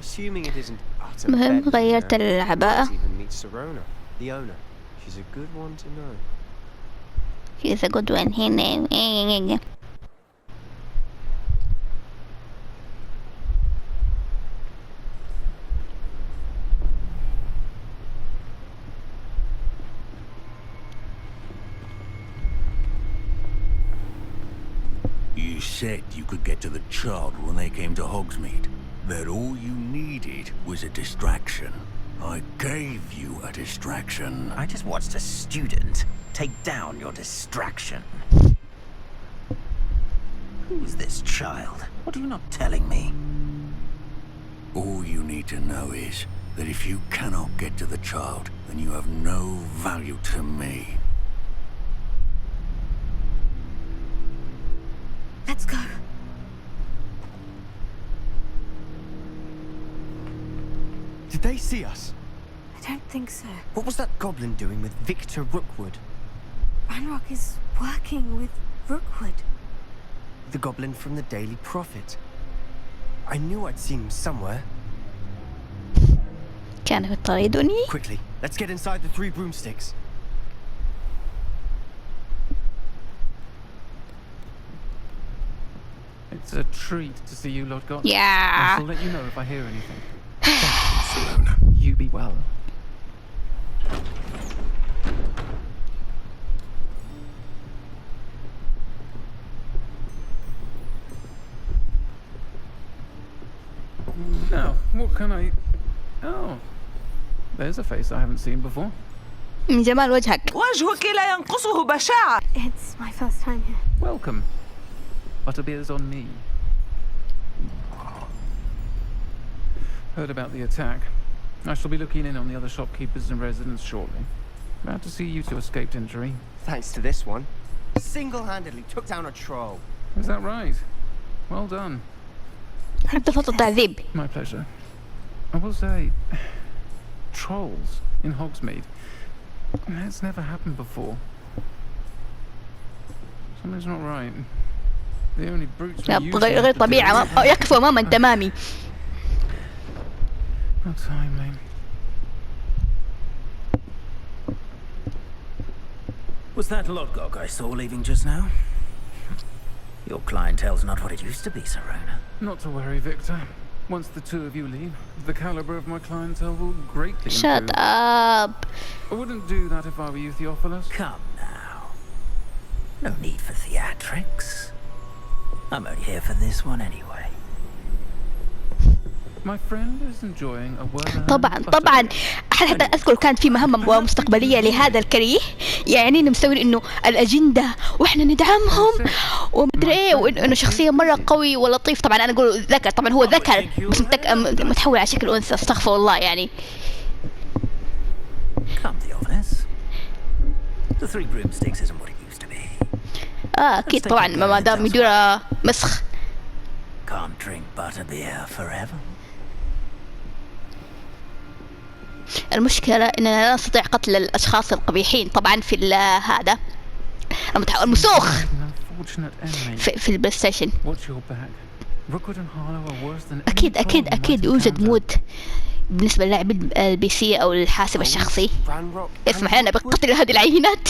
Assuming it isn't utter مهم غيرت العباءة. even meet Serona, the owner. She's a good one to know. She's a good one. You said you could get to the child when they came to Hogsmeade. That all you needed was a distraction. I gave you a distraction. I just watched a student take down your distraction. Who's this child? What are you not telling me? All you need to know is that if you cannot get to the child, then you have no value to me. Let's go. Did they see us? I don't think so. What was that goblin doing with Victor Rookwood? Ranrock is working with Rookwood. The goblin from the Daily Prophet. I knew I'd seen him somewhere. كانوا يطاردوني. Quickly, let's get inside the 3 broomsticks. It's a treat to see you lot got. Yeah. I'll let you know if I hear anything. Serona. You be well. Now, what can I... Oh, there's a face I haven't seen before. من جمال وجهك. وجهك لا ينقصه بشاعة. It's my first time here. Welcome. Butterbeer's on me. Heard about the attack. I shall be looking in on the other shopkeepers and residents shortly. Glad to see you two escaped injury. Thanks to this one. Single-handedly took down a troll. Is that right? Well done. حتى فضل التعذيب. My pleasure. I will say, trolls in Hogsmeade. That's never happened before. Something's not right. The only brutes we use غير طبيعي يقف أماما تمامي. How timely. Was that Lodgok I saw leaving just now? Your clientele's not what it used to be, Serona. Not to worry, Victor. Once the two of you leave, the caliber of my clientele will greatly improve. Shut up. I wouldn't do that if I were you, Theophilus. Come now. No need for theatrics. I'm only here for this one anyway. My friend is enjoying a well-earned طبعا حتى اذكر كانت في مهمة مستقبلية لهذا الكريه، يعني مسوي انه الاجندة واحنا ندعمهم ومدري ايه، وانه شخصية مرة قوي ولطيف. طبعا انا اقول ذكر، طبعا هو ذكر بس متحول على شكل انثى، استغفر الله يعني. Come, Theophilus. The 3 broomsticks isn't what it used to be. اكيد طبعا ما دام يدور مسخ. Can't drink butterbeer forever. المشكلة اننا لا نستطيع قتل الاشخاص القبيحين طبعا في هذا المسوخ في البلاي ستيشن. اكيد يوجد مود بالنسبة للاعب البي سي او الحاسب الشخصي اسمح لنا بقتل هذه العينات.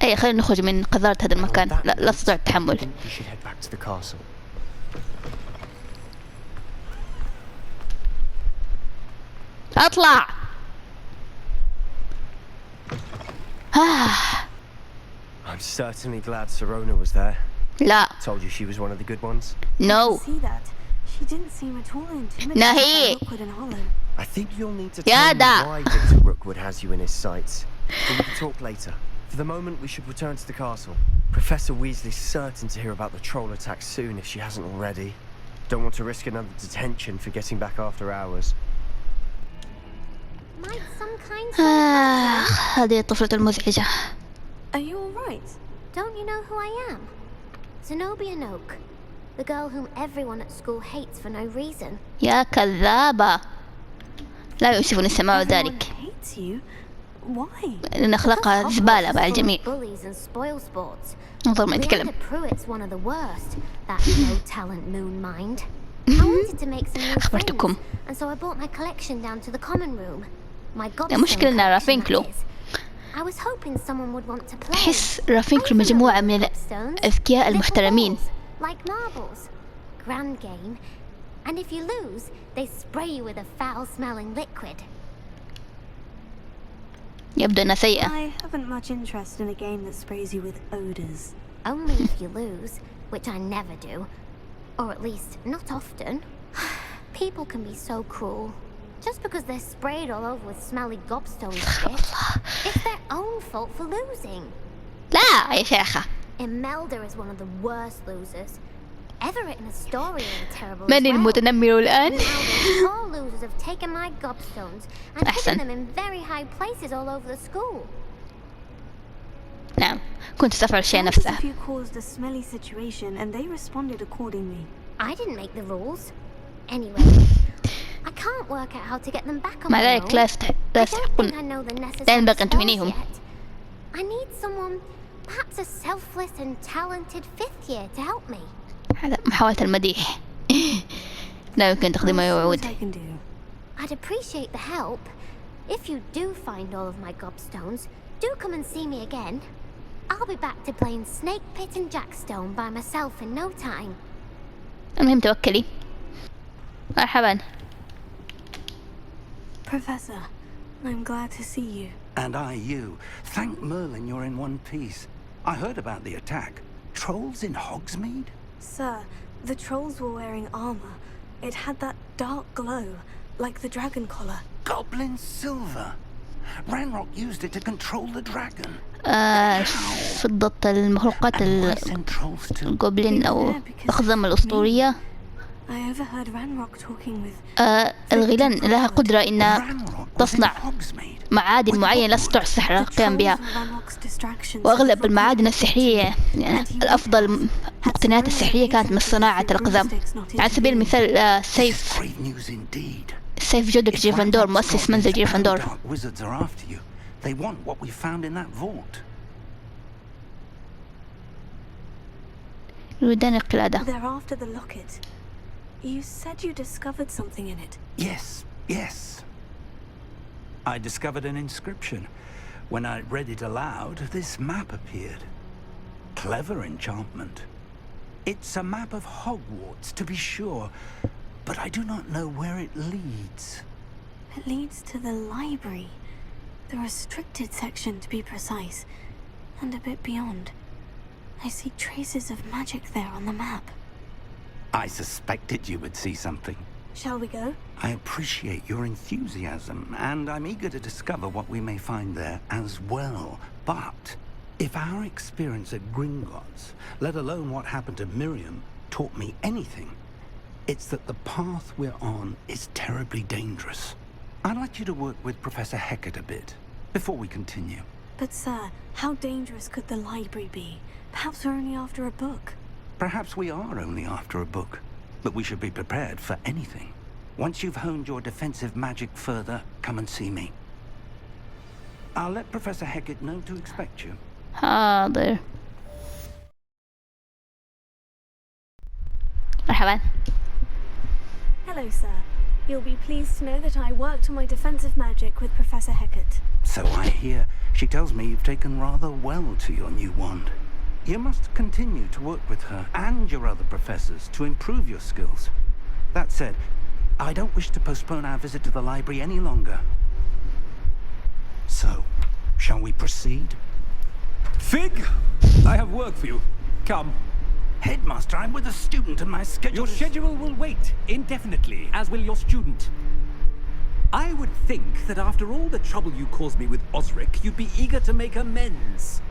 اي خلينا نخرج من قذارة هذا المكان، لا استطيع التحمل. اطلع. I'm certainly glad Serona was there. لا. Told you she was one of the good ones. No. She didn't seem at all intimidated Nahi. by Rookwood and Hollow. I think you'll need to tell me why Victor Rookwood has you in his sights. But we can talk later. For the moment, we should return to the castle. Professor Weasley's certain to hear about the troll attack soon if she hasn't already. Don't want to risk another detention for getting back after hours. هذه الطفلة المزعجة. Are you all right? Don't you know who I am? Zenobia Noak, the girl whom everyone at school hates for no reason. يا كذابة. لا يؤسفني السماع ذلك. Hates you? Why? لأن أخلاقها زبالة مع الجميع. Bullies and spoil sports. انظر ما يتكلم. Pruitt's one of the worst. That no talent moon mind. I wanted to make some new friends, and so I brought my collection down to the common room. My المشكلة إن رافينكلو. I was hoping someone would want to play. أحس رافينكلو مجموعة من الأذكياء المحترمين. Like marbles. Grand game. And if you lose, they spray you with a foul-smelling liquid. يبدو أنها سيئة. I haven't much interest in a game that sprays you with odors. Only if you lose, which I never do. Or at least, not often. People can be so cruel. Just because they're sprayed all over with smelly gobstone spit, it's their own fault for losing. لا يا شيخة. Imelda is one of the worst losers. Ever written a story in a terrible من المتنمر الآن؟ All losers have taken my gobstones and hidden them in very high places all over the school. نعم كنت تفعل الشيء نفسه. You caused a smelly situation and they responded accordingly. I didn't make the rules. Anyway, I can't work out how to get them back on مع my ذلك own. لا I يستحقون. لا ينبغي أن تهينيهم. I need someone, perhaps a selfless and talented fifth year to help me. هذا محاولة المديح. لا يمكن تقديم أي وعود. I'd appreciate the help. If you do find all of my gobstones, do come and see me again. I'll be back to playing Snake Pit and Jackstone by myself in no time. المهم توكلي. مرحبا. Professor, I'm glad to see you. And I you. Thank Merlin you're in one piece. I heard about the attack. Trolls in Hogsmeade? Sir, the trolls were wearing armor. It had that dark glow, like the dragon collar. Goblin silver. Ranrock used it to control the dragon. فضة المخلوقات الجوبلين أو الأقزام الأسطورية. I overheard Ranrock talking with الغيلان لها قدرة إنها تصنع معادن معينة لا تستطيع السحرة القيام بها، وأغلب المعادن السحرية يعني الأفضل المقتنيات السحرية كانت من صناعة الأقزام. على سبيل المثال سيف جودك جريفندور مؤسس منزل جريفندور. يريدون القلادة. You said you discovered something in it. Yes. I discovered an inscription. When I read it aloud, this map appeared. Clever enchantment. It's a map of Hogwarts, to be sure, but I do not know where it leads. It leads to the library. The restricted section, to be precise. And a bit beyond. I see traces of magic there on the map. I suspected you would see something. Shall we go? I appreciate your enthusiasm, and I'm eager to discover what we may find there as well. But if our experience at Gringotts, let alone what happened to Miriam, taught me anything, it's that the path we're on is terribly dangerous. I'd like you to work with Professor Hecat a bit before we continue. But sir, how dangerous could the library be? Perhaps we're only after a book. Perhaps we are only after a book, but we should be prepared for anything. Once you've honed your defensive magic further, come and see me. I'll let Professor Hecat know to expect you. حاضر. مرحبا. Hello, sir. You'll be pleased to know that I worked on my defensive magic with Professor Hecat. So I hear. She tells me you've taken rather well to your new wand. You must continue to work with her and your other professors to improve your skills. That said, I don't wish to postpone our visit to the library any longer. So, shall we proceed? Fig, I have work for you. Come. Headmaster, I'm with a student and my schedule Your schedule will wait indefinitely, as will your student. I would think that after all the trouble you caused me with Osric, you'd be eager to make amends.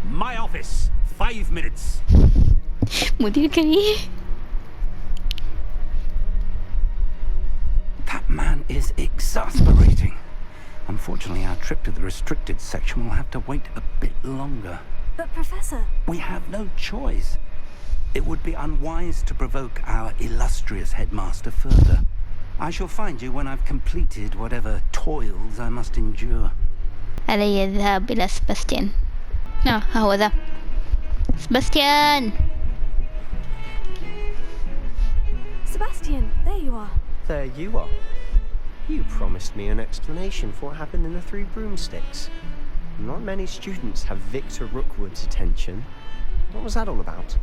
My office. 5 minutes. مدير كريه. That man is exasperating. Unfortunately, our trip to the restricted section will have to wait a bit longer. But Professor... We have no choice. It would be unwise to provoke our illustrious headmaster further. I shall find you when I've completed whatever toils I must endure. علي الذهاب إلى سباستيان. ها هو ذا. Sebastian! Sebastian, there you are. There you are. You promised me an explanation for what happened in the Three Broomsticks. Not many students have Victor Rookwood's attention. What was that all about?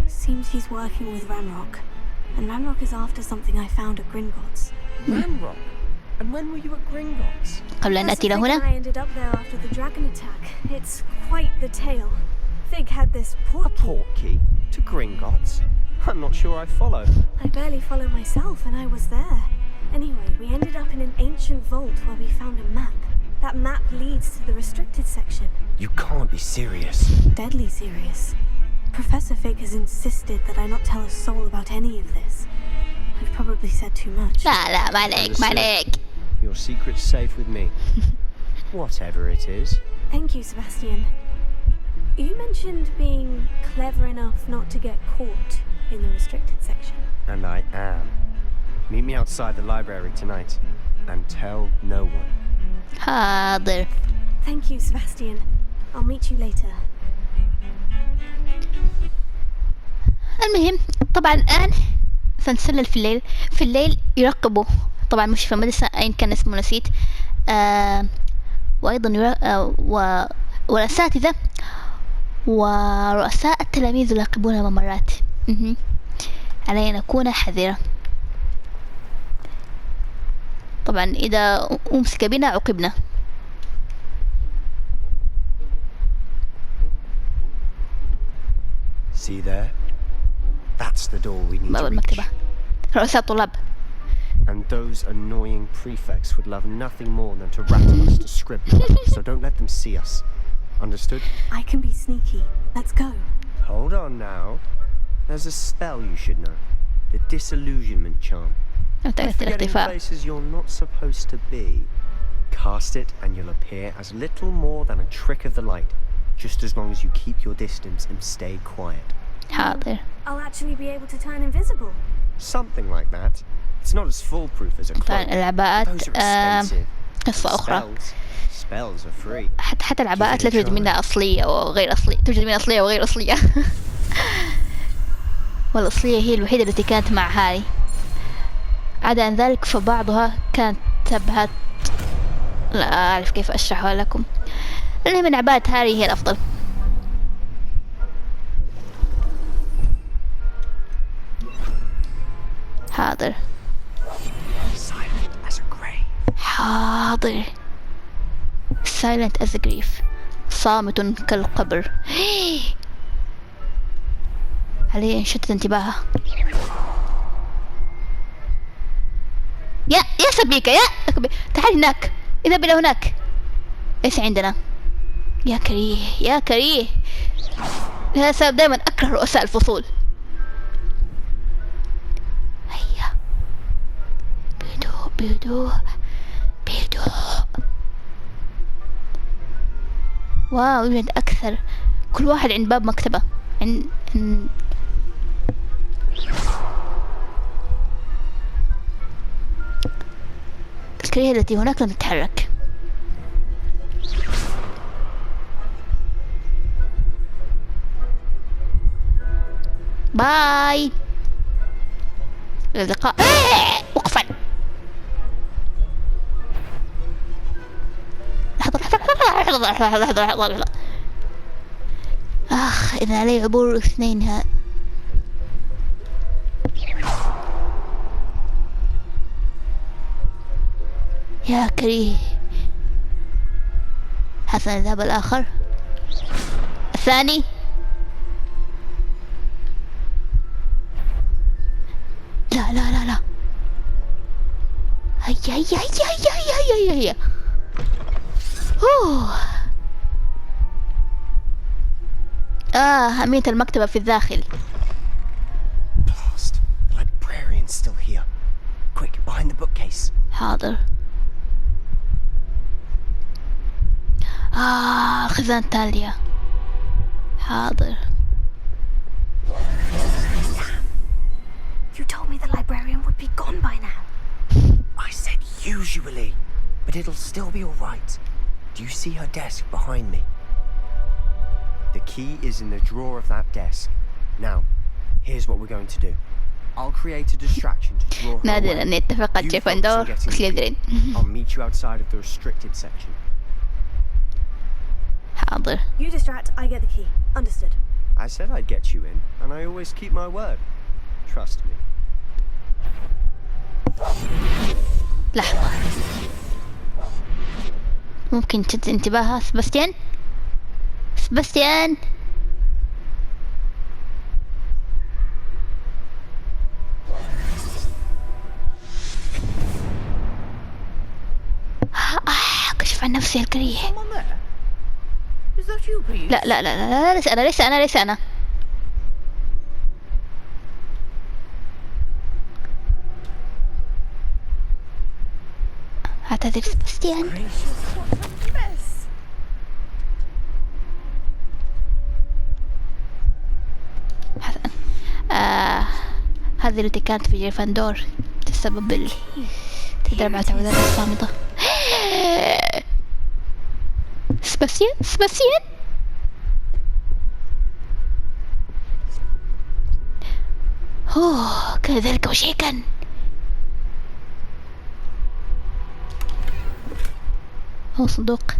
Seems he's working with Ranrock. And Ranrock is after something I found at Gringotts. Ranrock? And when were you at Gringotts? قبل أن نأتي إلى هنا. I ended up there after the dragon attack. It's quite the tale. Fig had this portkey to Gringotts? I'm not sure I follow. I barely follow myself, and I was there. Anyway, we ended up in an ancient vault where we found a map. That map leads to the restricted section. You can't be serious. Deadly serious. Professor Fig has insisted that I not tell a soul about any of this. I've probably said too much. لا ما عليك. Your secret's safe with me. Whatever it is. Thank you, Sebastian. You mentioned being clever enough not to get caught in the restricted section. And I am. Meet me outside the library tonight. And tell no one. حاضر. Thank you, Sebastian. I'll meet you later. المهم طبعا الآن سنسلل في الليل يراقبوا طبعا مش في المدرسة أين كان اسمه نسيت. وأيضا والأساتذة ورؤساء التلاميذ يراقبون ممرات. علينا أن نكون حذرة. طبعا إذا أمسك بنا عوقبنا. See there? That's the door we need باب to reach. المكتبة. رؤساء الطلاب. And those annoying prefects would love nothing more than to rattle us to scribble. So don't let them see us. Understood? I can be sneaky. Let's go. Hold on now. There's a spell you should know. The disillusionment charm. By forgetting places you're not supposed to be. Cast it and you'll appear as little more than a trick of the light. Just as long as you keep your distance and stay quiet. حاضر. I'll actually be able to turn invisible. Something like that. It's not as foolproof as a cloak. العباءات Those are expensive. قصة أخرى. Spells are free. حتى العباءات لا توجد منها أصلية أو غير أصلية، توجد منها أصلية وغير أصلية. والأصلية هي الوحيدة التي كانت مع هاري. عدا عن ذلك فبعضها كانت تبهت، لا أعرف كيف أشرحها لكم. المهم من عباءة هاري هي الأفضل. حاضر. حاضر. Silent as a grave. صامت كالقبر. علي أن شتت انتباهها. يا سبيكة يا تعال هناك. اذهب إلى هناك. ليس عندنا. يا كريه يا كريه. لهذا السبب دائما أكره رؤساء الفصول. هيا بهدوء. واو يوجد أكثر. كل واحد عند باب مكتبة. عند الكريه التي هناك لم تتحرك. باي. إلى اللقاء. وقفا. لحظة. إذا علي عبور اثنين يا كريه. حسن الذهب الآخر. الثاني. لا. هيا. أمينة المكتبة في الداخل. Blast. The librarian's still here. Quick, behind the bookcase. حاضر. خزان تالية. حاضر. You told me the librarian would be gone by now. I said usually, but it'll still be all right. Do you see her desk behind me? The key is in the drawer of that desk. Now, here's what we're going to do. I'll create a distraction to draw her نادر أن يتفق جريفندور وسليذرين. I'll meet you outside of the restricted section. حاضر. You distract, I get the key. Understood. I said I'd get you in, and I always keep my word. Trust me. لحظة، ممكن تشد انتباهها سباستيان. سباستيان كشف عن نفسي الكريه. لا لا لا لا، ليس أنا، ليس أنا. اعتذر سباستيان. هذه التي كانت في جريفندور تسبب تدرب على تعويذات الصامتة. سباستيان كان ذلك وشيكا. صندوق.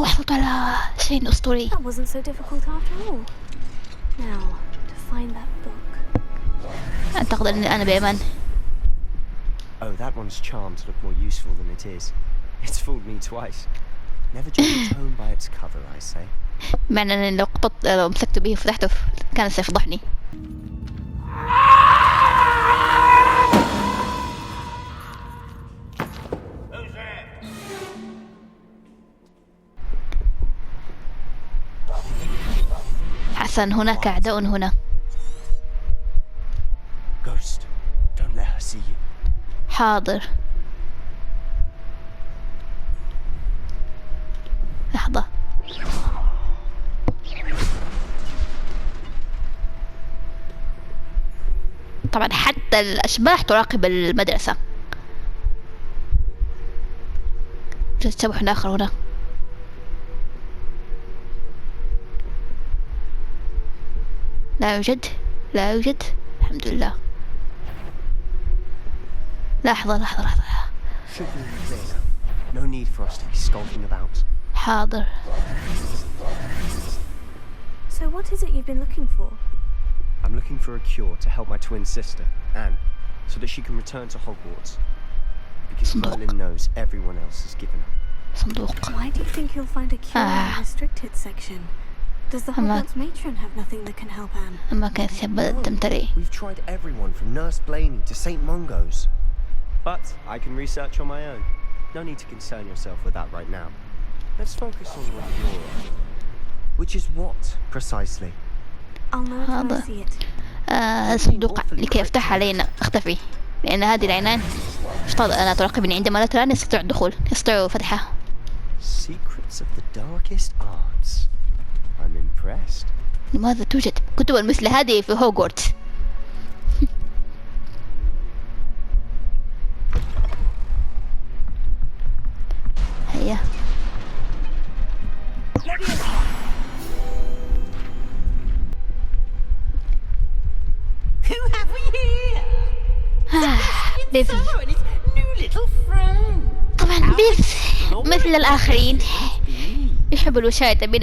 حصلت على شيء أسطوري. That wasn't so difficult after all. Now to find that book. أعتقد أن أنا بأمان. Oh, that one's charmed to look more useful than it is. It's fooled me twice. Never judge a tome by its cover, I say. معنى أن لو مسكته به وفتحته كان سيفضحني. حسن، هناك أعداء هنا. Ghost, don't let her see you. حاضر. لحظة. طبعا حتى الأشباح تراقب المدرسة. سبح آخر هنا. لا يوجد، لا يوجد، الحمد لله. لحظة. No need for us to be skulking about. حاضر. So what is it you've been looking for? I'm looking for a cure to help my twin sister, Anne, so that she can return to Hogwarts. Because Merlin knows everyone else has given up. صندوق. Why do you think you'll find a cure in the restricted section? Does the Hogwarts matron have nothing that can help Anne? ما كانت سبب تمتلئ. We've tried everyone from Nurse Blaney to St. Mungo's. But I can research on my own. No need to concern yourself with that right now. Let's focus on what you're on. Which is what, precisely? I'll know it when I see it. الصندوق لكي يفتح علينا اختفي، لأن هذه العنان أنا تراقبني. عندما لا تراني يستطيع الدخول، يستطيع فتحها. Secrets of the darkest arts. I'm impressed. لماذا توجد كتب مثل هذه في هوجورتس؟ هيا. Who have we here? بيف. and his new little friend. طبعا بيف مثل الآخرين يحب الوشاية بين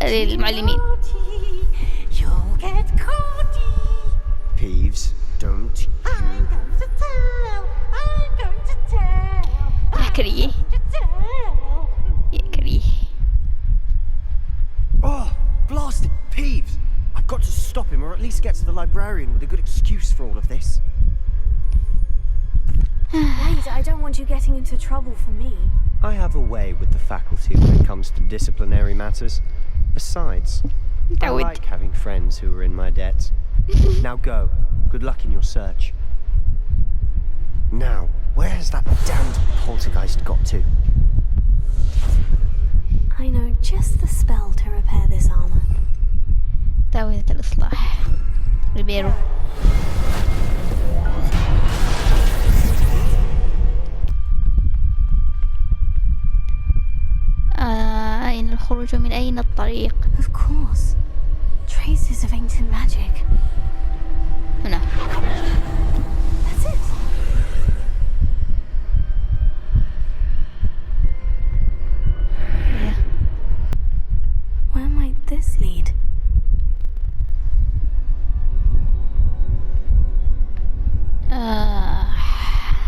للمعلمين. You'll get caught. Peeves, don't. I'm going to tell. I'm going to tell. يا كريه. يا كريه. Oh, blasted Peeves! I've got to stop him, or at least get to the librarian with a good excuse for all of this. Wait, I don't want you getting into trouble for me. I have a way with the faculty when it comes to disciplinary matters. Besides, I like having friends who are in my debt. Now go. Good luck in your search. Now, where has that damned poltergeist got to? I know just the spell to repair this armor. تعويذة الإصلاح. ريبيرو. أين الخروج من أين الطريق؟ Of course. Traces of ancient magic. هنا. That's it. Yeah. Where might this lead?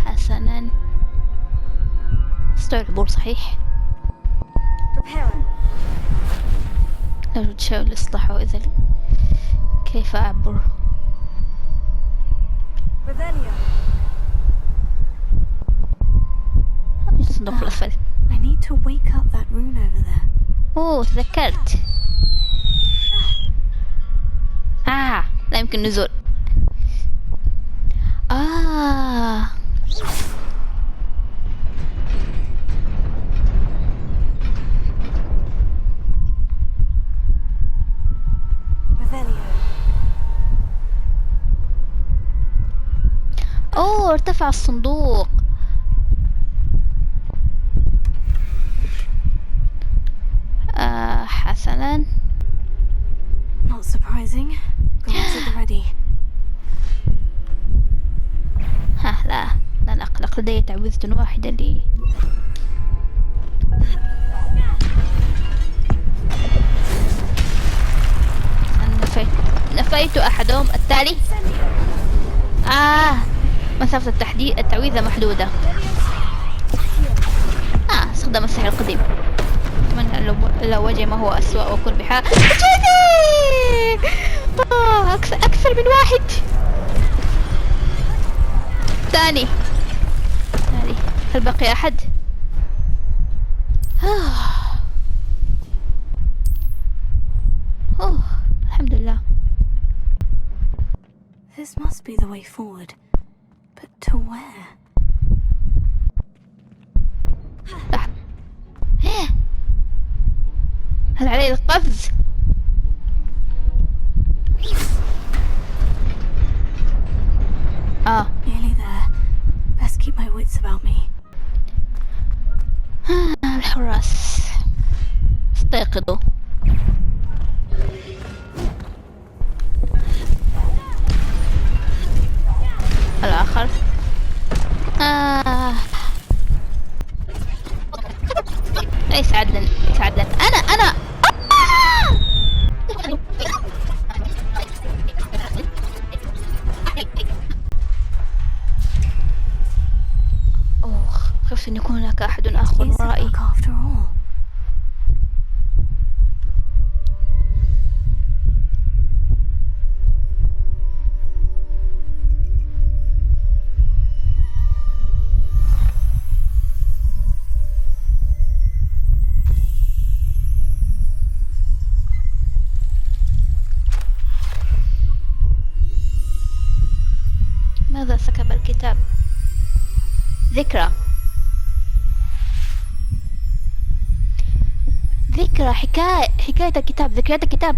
حسناً. عبور صحيح. لو تحاول إصلاحه إذا كيف أعبر؟ صندوق الأسفل. I need to wake up that rune over there. أوه تذكرت. لا يمكن نزول. أوه ارتفع الصندوق. حسنا. Not surprising. Guards at the ready. لا نقلق، لدي تعويذة واحدة لي. نفيت أحدهم التالي. مسافة التعويذة محدودة. استخدام السحر القديم. أتمنى لو وجه ما هو أسوأ وأكون بحال. أكثر من واحد. ثاني هل بقي أحد؟ الحمد لله. This must be the way forward, but to where? هل علي القفز؟ Nearly there. Best keep my wits about me. الحراس استيقظوا. الآخر ليس عدلا. أنا خفت أن يكون هناك أحد آخر ورائي. ماذا سكب الكتاب؟ ذكرى حكاية الكتاب، ذكريات الكتاب.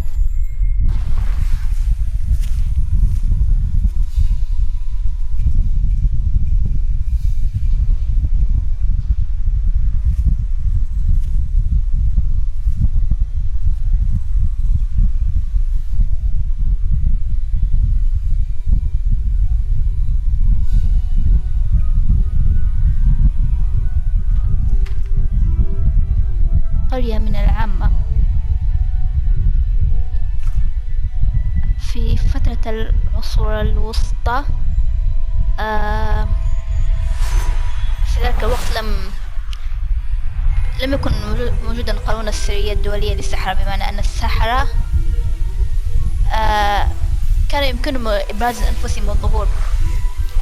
قرية من العامة في فترة العصور الوسطى. في ذلك الوقت لم يكن موجودا قانون السرية الدولية للسحرة، بمعنى أن السحرة كان يمكنهم إبراز أنفسهم والظهور،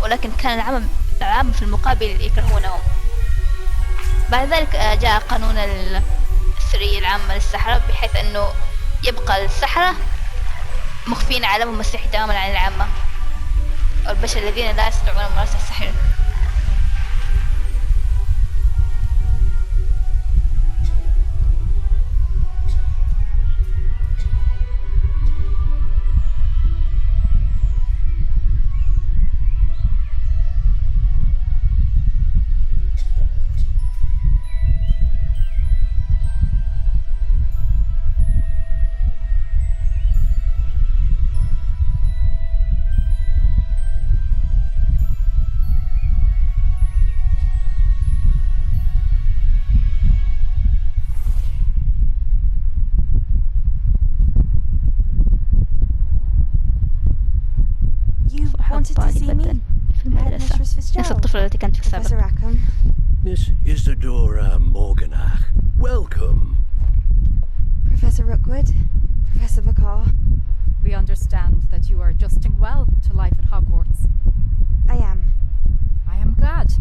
ولكن كان العامة في المقابل يكرهونهم. بعد ذلك جاء قانون السرية العامة للسحرة، بحيث أنه يبقى السحرة مخفين عالمهم السحري تماما عن العامة والبشر الذين لا يستطيعون ممارسة السحر. طالبة في المدرسة، نفس الطفلة التي كانت في السابق. Miss Isadora Morganach, welcome. Professor Rookwood, Professor Bakar. We understand that you are adjusting well to life at Hogwarts. I am. I am glad.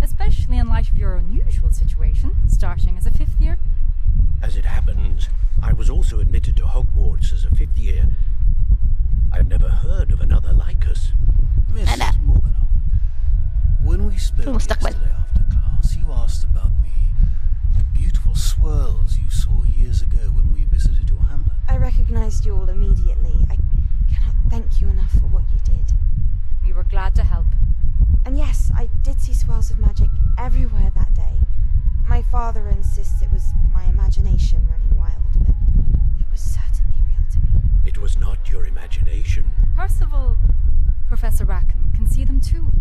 Especially in light of your unusual situation, starting as a 5th year. As it happens, I was also admitted to Hogwarts as a 5th year. I've never heard of another like us. Miss Morganach, when we spoke yesterday after class, you asked about the beautiful swirls you saw years ago when we visited your hamlet. I recognized you all immediately. I cannot thank you enough for what you did. We were glad to help. And yes, I did see swirls of magic everywhere that day. My father insists it was my imagination running wild, but it was certainly real to me. It was not your imagination. Percival, Professor Rackham can see them too,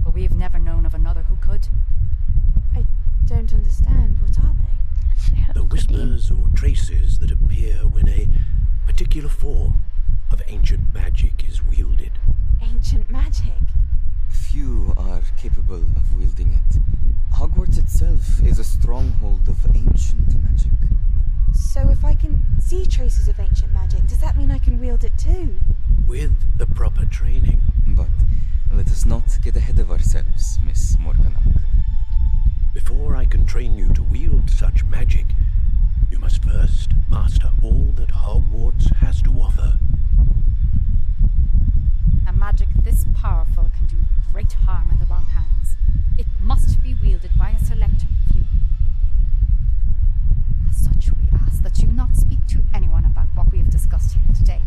but we've never known of another who could. I don't understand. What are they? The whispers or traces that appear when a particular form of ancient magic is wielded. Ancient magic? Few are capable of wielding it. Hogwarts itself is a stronghold of ancient magic. So if I can see traces of ancient magic, does that mean I can wield it too? With the proper training. But let us not get ahead of ourselves, Miss Morganach. Before I can train you to wield such magic, you must first master all that Hogwarts has to offer. A magic this powerful can do great harm in the wrong hands. It must be wielded by a select few. As such, we ask that you not speak to anyone about what we have discussed here today.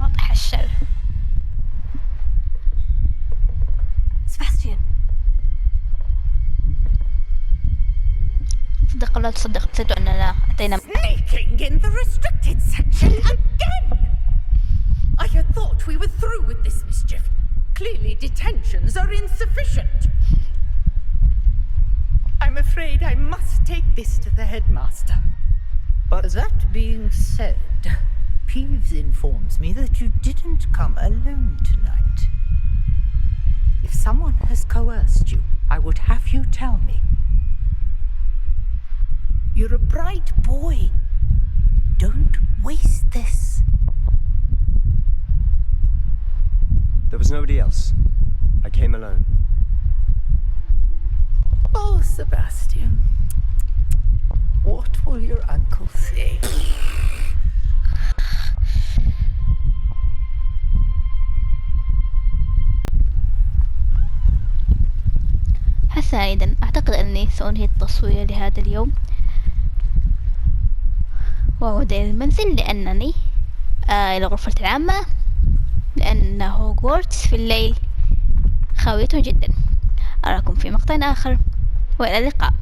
واضح الشر. Sebastian. صدق ولا تصدق نسيتوا أننا أتينا. Sneaking in the restricted section again! I had thought we were through with this mischief. Clearly detentions are insufficient. I'm afraid I must take this to the headmaster. But that being said, Peeves informs me that you didn't come alone tonight. If someone has coerced you, I would have you tell me. You're a bright boy. Don't waste this. There was nobody else. I came alone. Oh, Sebastian. What will your uncle say? ثانيا أعتقد أني سأنهي التصوير لهذا اليوم وأعود إلى المنزل لأنني إلى غرفة العامة لأن هوجورتس في الليل خاوية جدا. أراكم في مقطع آخر وإلى اللقاء.